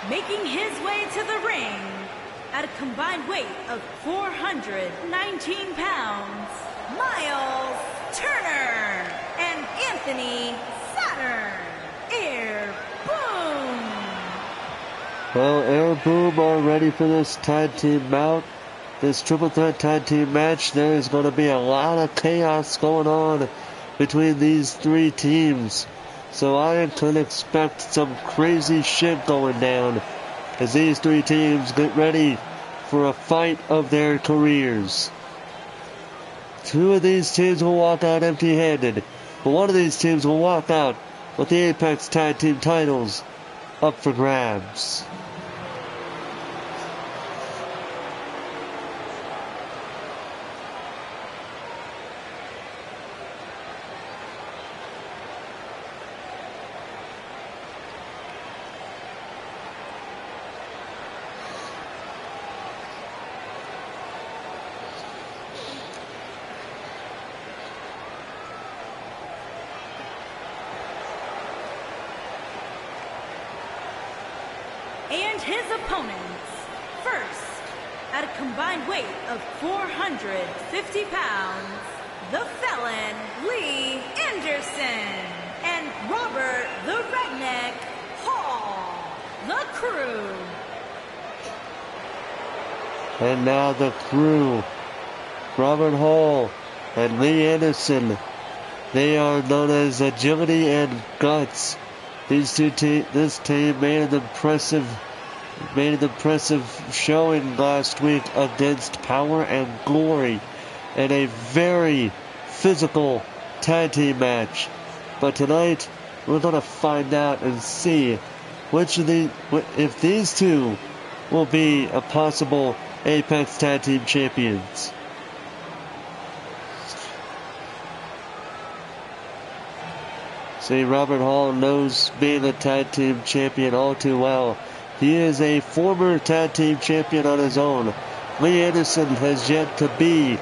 Making his way to the ring at a combined weight of 419 pounds, Miles Turner and Anthony Saturn. Air Boom! Well, Air Boom are ready for this tag team bout. This triple threat tag team match. There is going to be a lot of chaos going on between these three teams. So I can expect some crazy shit going down as these three teams get ready for a fight of their careers. Two of these teams will walk out empty-handed, but one of these teams will walk out with the Apex Tag Team titles up for grabs. And his opponents, first, at a combined weight of 450 pounds, the Felon Lee Anderson and Robert the Redneck Hall, the Crew. And now the Crew, Robert Hall and Lee Anderson. They are known as Agility and Guts. This team made an impressive showing last week against Power and Glory in a very physical tag team match. But tonight we're gonna find out and see if these two will be a possible Apex Tag Team champions. See, Robert Hall knows being a tag team champion all too well. He is a former tag team champion on his own. Lee Anderson has yet to be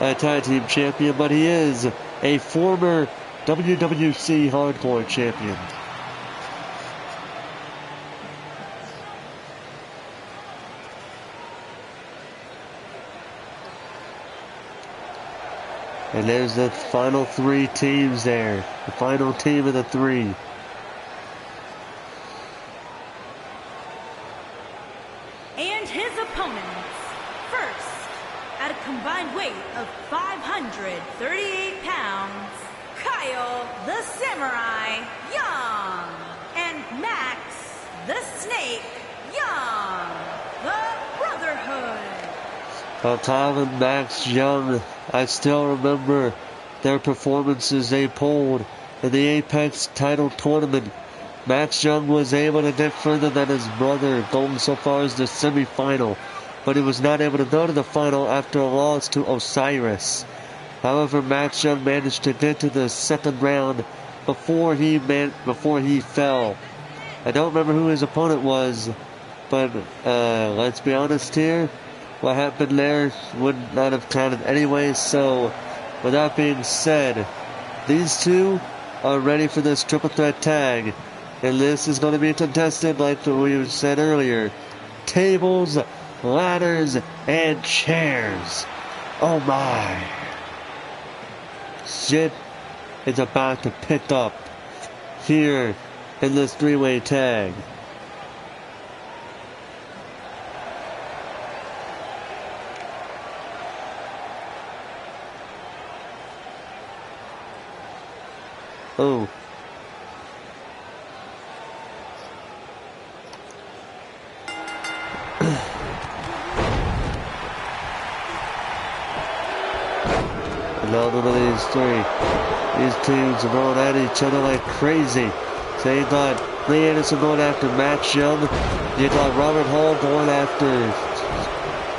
a tag team champion, but he is a former WWC Hardcore champion. And there's the final three teams there. The final team of the three. And Tom and Max Young, I still remember their performances they pulled in the Apex title tournament. Max Young was able to get further than his brother, going so far as the semifinal, but he was not able to go to the final after a loss to Osiris. However, Max Young managed to get to the second round before he fell. I don't remember who his opponent was, but let's be honest here, what happened there would not have counted anyway. So, with that being said, these two are ready for this triple threat tag. And this is going to be contested like we said earlier. Tables, ladders, and chairs. Oh my. Shit is about to pick up here in this three-way tag. Oh. Another one of these teams are going at each other like crazy. So you got Lee Anderson going after Max Young. You got Robert Hall going after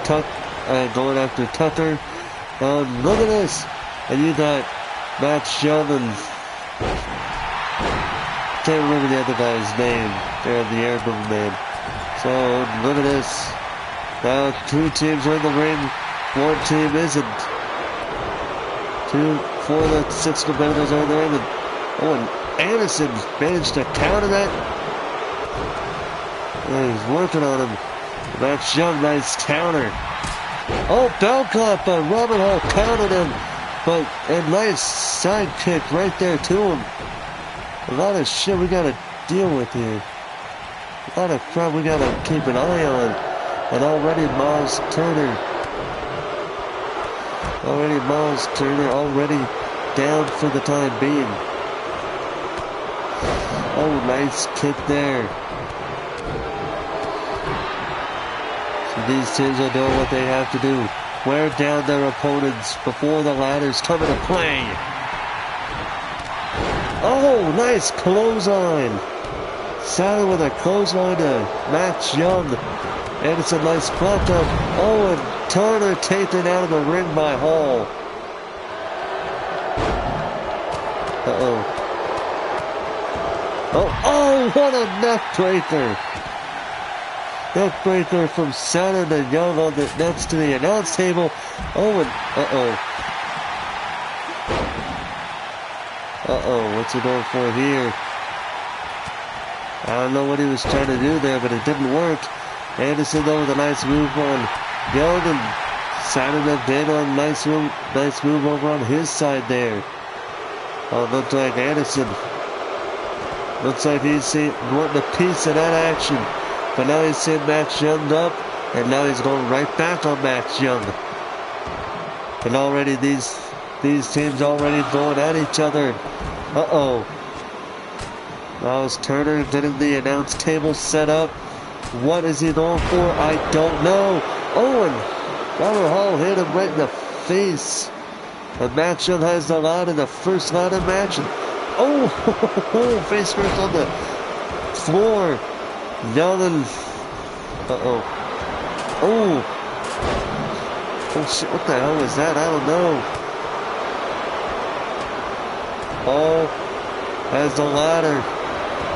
Tucker. Look at this. And you got Max Young and can't remember the other guy's name. They're the Airborne man. So look at this. Now two teams are in the ring. One team isn't. 4 of the 6 competitors are in the ring. And Anderson managed to counter that. He's working on him. Max Young, nice counter. Oh, bell clap, but Robert Hall countered him. But a nice side kick right there to him. A lot of shit we gotta deal with here. A lot of crap we gotta keep an eye on. And already Miles Turner already down for the time being. Oh, nice kick there. So these teams are doing what they have to do. Wear down their opponents before the ladders come into play. Oh, nice clothesline. Saddle with a clothesline to Max Young. And it's a nice block up. Oh, and Turner taken out of the ring by Hall. Oh, what a neck breaker. Neck breaker from Saturn and Young on the next to the announce table. Oh, and what's he going for here? I don't know what he was trying to do there, but it didn't work. Anderson though with a nice move on Young, and Saturn again on nice move over on his side there. Oh, looks like Anderson. Looks like he's wanting a piece of that action. But now he's seeing Max Young up, and now he's going right back on Max Young. And already these teams already going at each other. Now is Turner getting the announce table set up. What is he going for? I don't know. Oh, and Robert Hall hit him right in the face. And Max Young has the ladder in the first ladder match. And face first on the floor. Young and oh shit, what the hell is that? I don't know. Oh, has the ladder.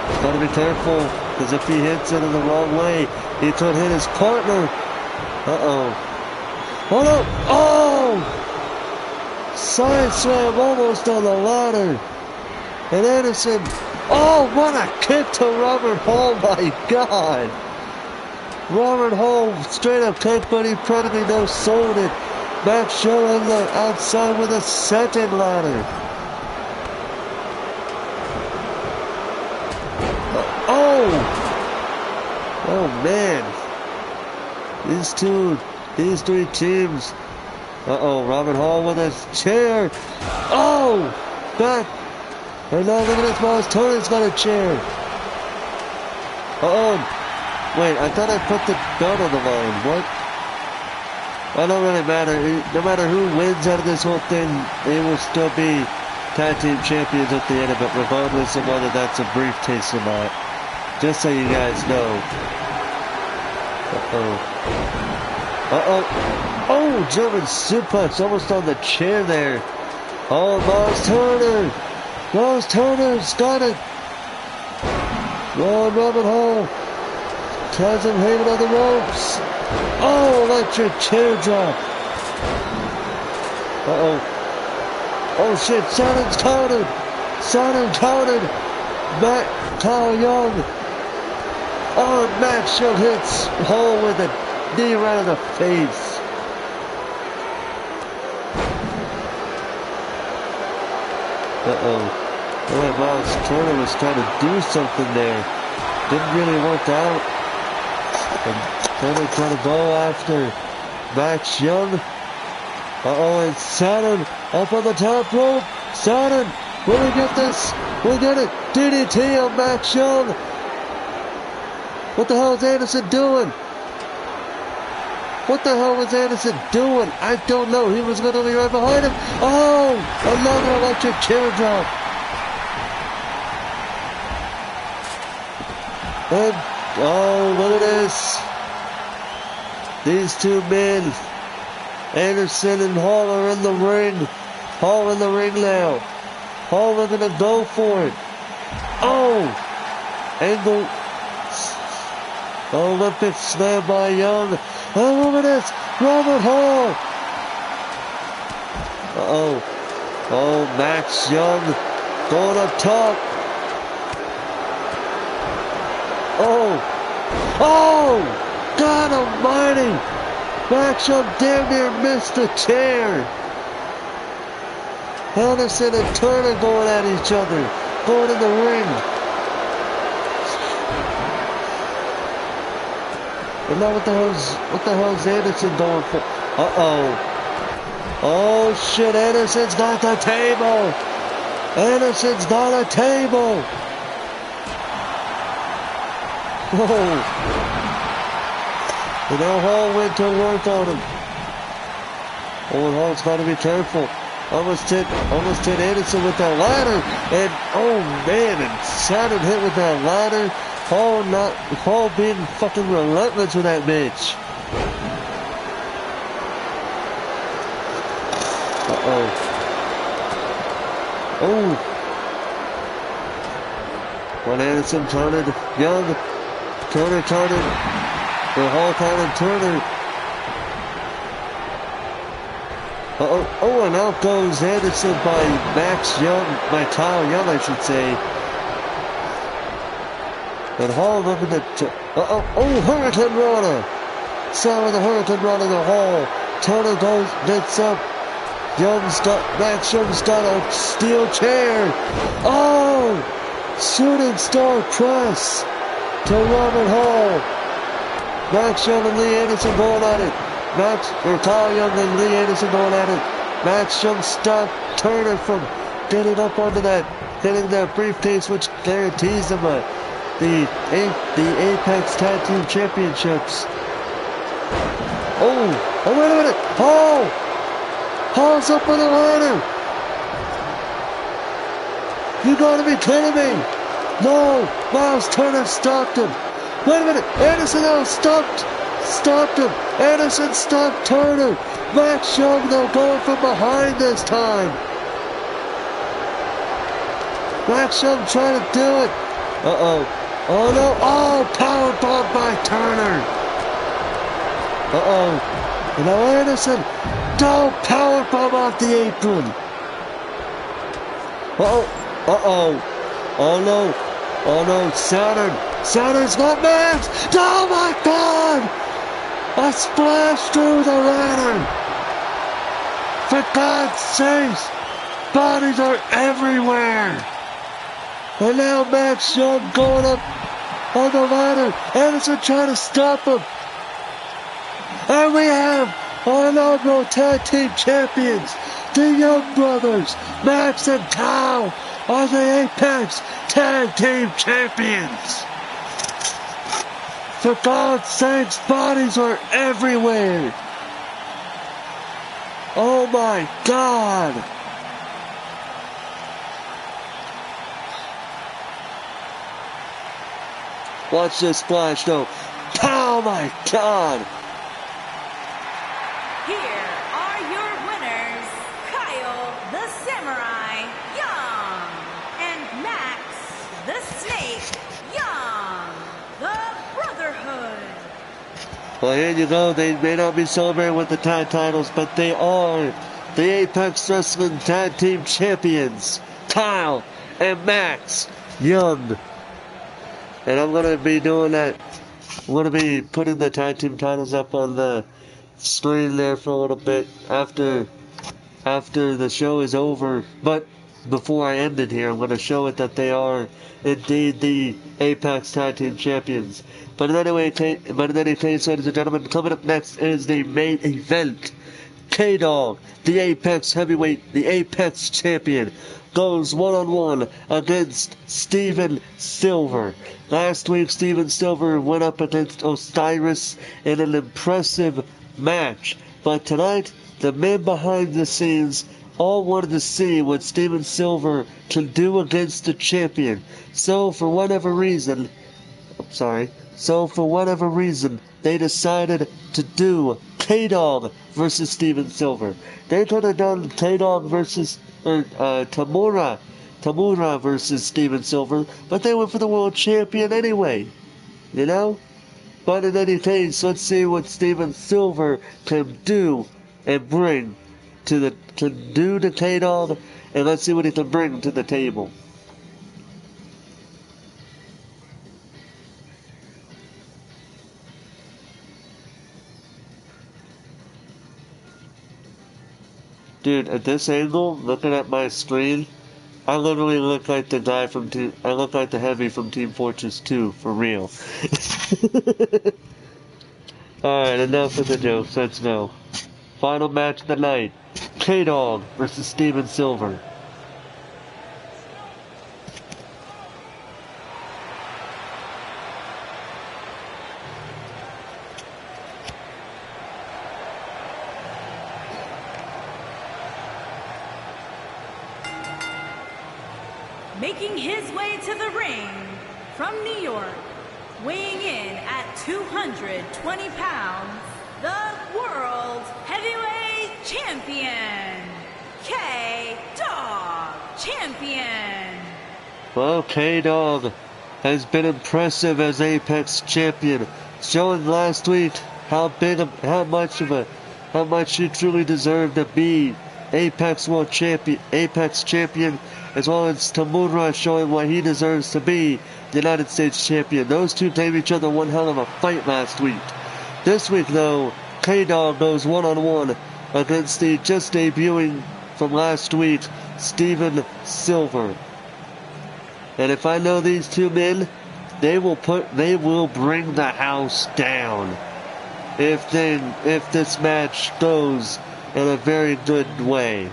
He's gotta be careful, because if he hits it in the wrong way, he could hit his partner. Oh no! Oh! Side slam almost on the ladder. And Anderson. Oh, what a kick to Robert Hall, my God. Robert Hall straight up kick, but he practically no-sold it. Max Young on the outside with a second ladder. Oh man. These three teams. Robert Hall with a chair. Oh, back. And now look at this, Miles Turner's got a chair. Wait, I thought I put the belt on the line. What? It don't really matter. No matter who wins out of this whole thing, they will still be tag team champions at the end of it, regardless of whether that's a briefcase or not. Just so you guys know. Oh, German suplex almost on the chair there. Oh, Miles Turner's got it. Oh, Robert Hall has him hanging on the ropes. Oh, electric chair drop. Oh shit, Saturn's counted. Kyle Young. Oh, Max Young hits Hall with a knee right in the face. Boy, Miles Turner was trying to do something there. Didn't really work out. And Turner trying to go after Max Young. And Saturn up on the top rope. Saturn, will we get this? We'll get it. DDT on Max Young. What the hell is Anderson doing? What the hell was Anderson doing? I don't know. He was literally right behind him. Oh, another electric chair drop. And, oh, look at this. These two men, Anderson and Hall, are in the ring. Hall in the ring now. Hall looking to go for it. Oh, Angle. Olympic slam by Young. Oh, look at this. Robert Hall. Oh, Max Young going up top. Oh, God almighty. Max Young damn near missed the chair. Anderson and Turner going at each other. Going in the ring. And now what the hell's Anderson going for? Oh shit, Anderson's got the table. Anderson's got a table. Whoa. And now Hall went to work on him. Oh, and Hall's got to be careful. Almost hit Anderson with that ladder. And, oh man, and Saturn hit with that ladder. Hall being fucking relentless with that bitch. Oh. When Anderson counted Young. Turner counted. The Hall counted Turner. Oh, and out goes Anderson by Kyle Young, I should say. And Hall looking to... Hurricane Rana! Sam with the Hurricane Rana to Hall. Turner gets up. Max Young's got a steel chair. Oh! Shooting star press to Robert Hall. Max Young and Lee Anderson going at it. Kyle Young and Lee Anderson going at it. Max Young stopped Turner from getting up onto getting that briefcase, which guarantees him the Apex Tag Team Championships. Oh, wait a minute. Hall's up on the ladder. You gotta be kidding me. No, Miles Turner stopped him. Wait a minute. Anderson now stopped him. Anderson stopped Turner. Max Young though going from behind this time. Max Young trying to do it. Oh no. Oh, powerbomb by Turner. And now Anderson. Don't powerbomb off the apron. Oh no. Saturn's got Max. Oh my God. A splash through the ladder. For God's sakes. Bodies are everywhere. And now Max Young going up on the ladder. Anderson trying to stop him. And we have our inaugural tag team champions, the Young Brothers, Max and Kyle, are the Apex Tag Team Champions. For God's sakes, bodies are everywhere. Oh my God! Watch this splash though. Oh my God! Here are your winners, Kyle the Samurai Young and Max the Snake Young, the Brotherhood. Well, here you go. They may not be celebrating with the tag titles, but they are the Apex Wrestling Tag Team Champions, Kyle and Max Young. And I'm going to be doing that. I'm going to be putting the tag team titles up on the screen there for a little bit after the show is over. But before I end it here, I'm going to show it that they are indeed the Apex Tag Team Champions. But in any case, ladies and gentlemen, coming up next is the main event. KDog, the Apex Heavyweight, the Apex Champion, goes one-on-one against Steven Silver. Last week, Steven Silver went up against Osiris in an impressive match. But tonight, the men behind the scenes all wanted to see what Steven Silver can do against the champion. So for whatever reason, they decided to do KDog versus Steven Silver. They could have done KDog versus Tamura versus Steven Silver, but they went for the world champion anyway. You know? But in any case, let's see what Steven Silver can do and bring to KDog, and let's see what he can bring to the table. Dude, at this angle, looking at my screen, I literally look like the guy from I look like the heavy from Team Fortress 2, for real. Alright, enough with the jokes, let's go. Final match of the night, KDog versus Steven Silver. Making his way to the ring from New York, weighing in at 220 pounds, the World Heavyweight Champion, KDog Champion. Well, KDog has been impressive as Apex Champion, showing last week how much he truly deserved to be Apex Champion, as well as Tamura showing why he deserves to be the United States Champion. Those two gave each other one hell of a fight last week. This week, though, KDog goes one-on-one against the just debuting from last week, Steven Silver. And if I know these two men, they will bring the house down if this match goes in a very good way.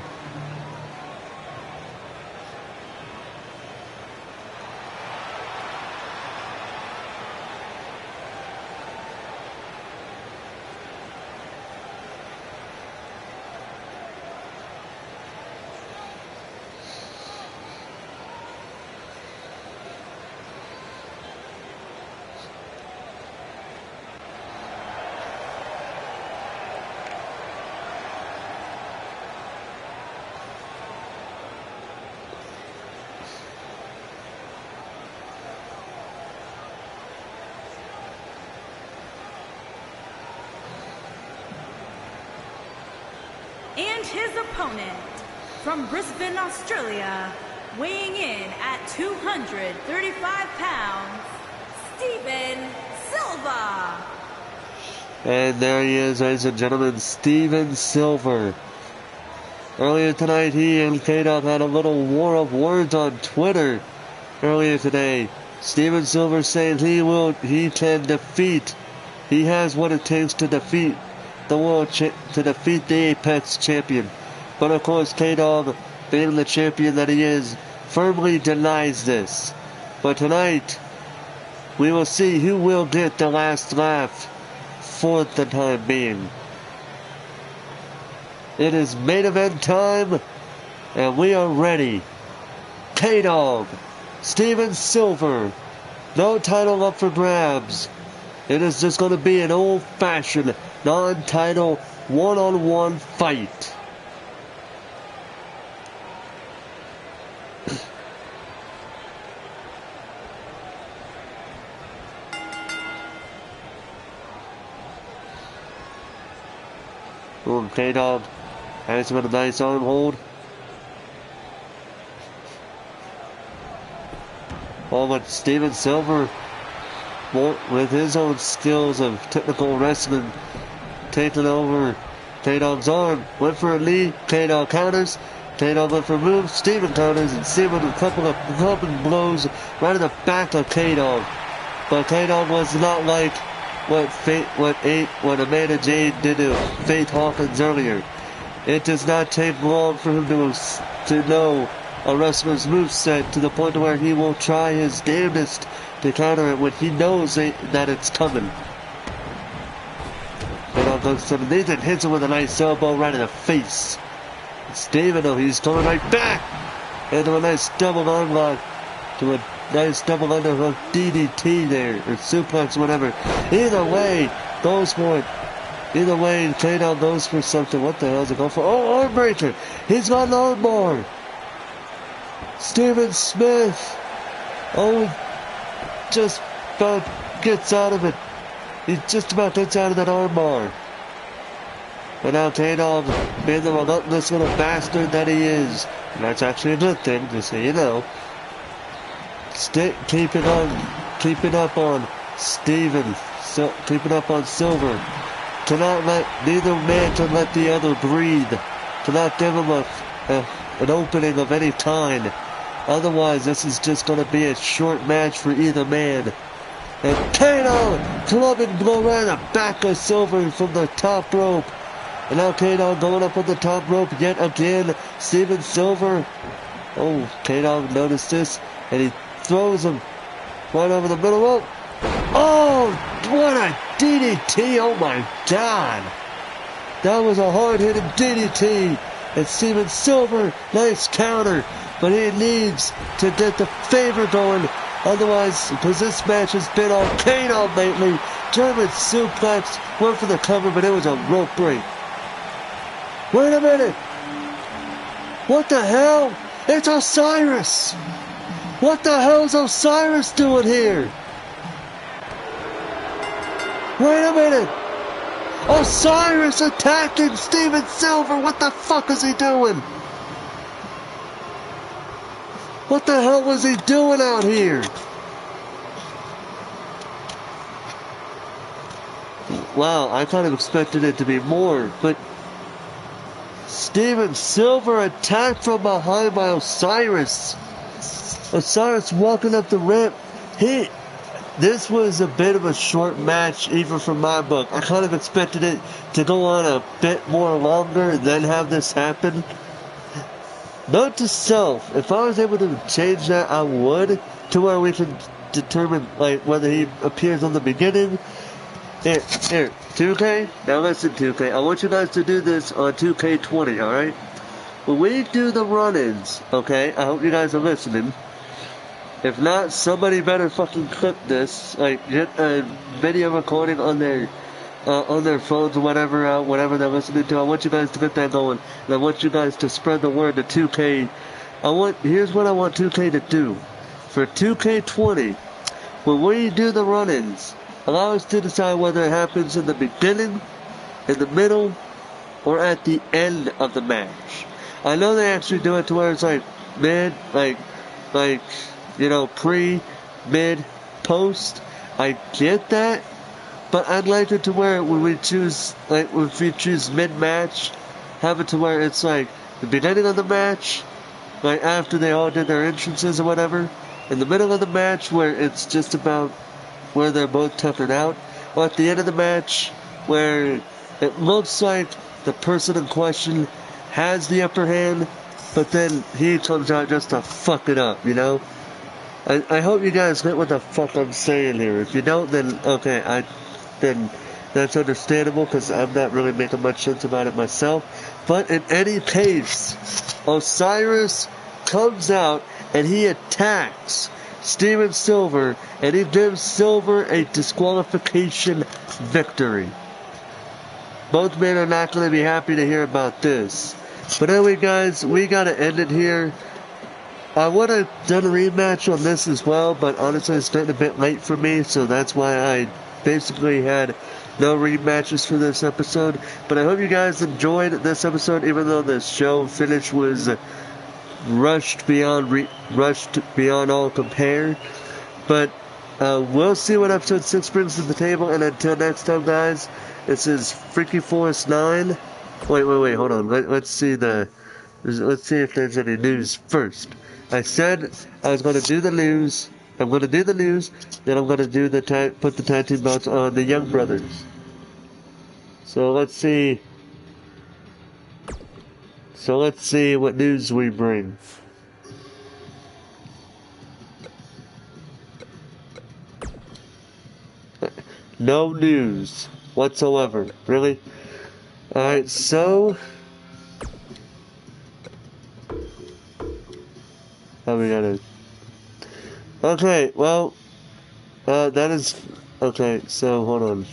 And his opponent, from Brisbane, Australia, weighing in at 235 pounds, Steven Silver. And there he is, ladies and gentlemen, Steven Silver. Earlier tonight, he and KDog had a little war of words on Twitter earlier today. Steven Silver saying he has what it takes to defeat the Apex Champion. But of course, KDog, being the champion that he is, firmly denies this. But tonight, we will see who will get the last laugh for the time being. It is main event time, and we are ready. KDog, Steven Silver, no title up for grabs. It is just going to be an old-fashioned, non-title, one-on-one fight. KDog has him with a nice arm hold. But Steven Silver, with his own skills of technical wrestling, taking over KDog's arm, went for a knee, KDog counters, KDog went for a move, Steven counters, and Steven with a couple of clubbing blows right in the back of KDog. But KDog was not like what Amanda Jade did to Faith Hawkins earlier. It does not take long for him to know a wrestler's moveset to the point where he will try his damnedest to counter it when he knows that it's coming. KDog goes to the knees and hits him with a nice elbow right in the face. Steven, though, he's coming right back into a nice double arm lock to a nice double underhook DDT there, or suplex, whatever. Either way, goes for it. Either way, KDog goes for something. What the hell is it going for? Oh, arm breaker. He's got an arm bar. Steven Smith. Oh, just about gets out of it. He just about gets out of that arm bar. But now KDog, being the relentless little bastard that he is, and that's actually a good thing, just so you know. Keeping up on Steven, keeping up on Silver. Neither man can let the other breathe. Cannot give him an opening of any kind. Otherwise, this is just going to be a short match for either man. And KDog clubbing blow right in the back of Silver from the top rope. And now KDog going up on the top rope yet again. Steven Silver. Oh, KDog noticed this, and he throws him right over the middle rope. Oh, what a DDT. Oh my God. That was a hard-hitting DDT. And Steven Silver, nice counter. But he needs to get the favor going. Otherwise, because this match has been all KDog lately. German suplex, went for the cover, but it was a rope break. Wait a minute. What the hell? It's Osiris. What the hell is Osiris doing here? Wait a minute! Osiris attacking Steven Silver! What the fuck is he doing? What the hell was he doing out here? Wow, I kind of expected it to be more, but Steven Silver attacked from behind by Osiris. Osiris walking up the ramp. This was a bit of a short match, even from my book. I kind of expected it to go on a bit more longer and then have this happen. Note to self, if I was able to change that, I would, to where we can determine like whether he appears on the beginning. Here, 2K? Now listen, 2K. I want you guys to do this on 2K20, alright? When we do the run-ins, okay? I hope you guys are listening. If not, somebody better fucking clip this. Like, get a video recording on their phones or whatever they're listening to. I want you guys to get that going. And I want you guys to spread the word to 2K. Here's what I want 2K to do. For 2K20, when we do the run-ins, allow us to decide whether it happens in the beginning, in the middle, or at the end of the match. I know they actually do it to where it's like mid, like you know, pre, mid, post. I get that, but I'd like it to where when we choose mid-match, have it to where it's like the beginning of the match, like after they all did their entrances or whatever, in the middle of the match where it's just about where they're both tuckered out, or at the end of the match where it looks like the person in question has the upper hand, but then he comes out just to fuck it up, you know? I hope you guys get what the fuck I'm saying here. If you don't, then okay, then that's understandable because I'm not really making much sense about it myself. But in any case, Osiris comes out and he attacks Steven Silver, and he gives Silver a disqualification victory. Both men are not going to be happy to hear about this. But anyway, guys, we got to end it here. I would have done a rematch on this as well, but honestly, it's getting a bit late for me, so that's why I basically had no rematches for this episode. But I hope you guys enjoyed this episode, even though the show finish was rushed beyond all compare. But we'll see what episode 6 brings to the table, and until next time, guys, this is Freaky Force 9. Wait, hold on. Let's see if there's any news first. I said I was going to do the news. I'm going to do the news, then I'm going to do put the tag team belts on the Young Brothers. So let's see. What news we bring. No news whatsoever. Really? Alright, so we gotta. Okay, well, that is okay. So hold on.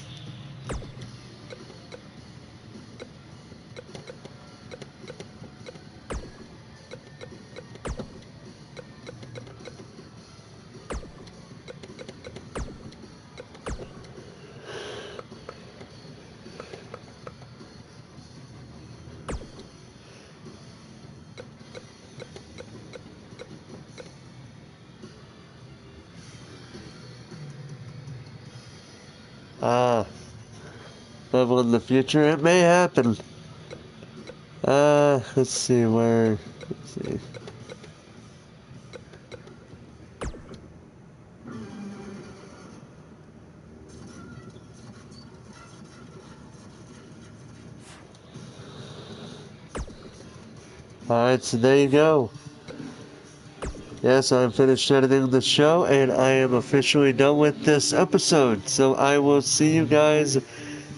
Level in the future, it may happen. Let's see where. Let's see. Alright, so there you go. Yes, I'm finished editing the show, and I am officially done with this episode. So I will see you guys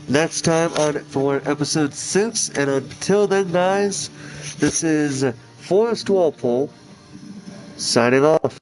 next time for episode 6. And until then, guys, this is Forrest Walpole signing off.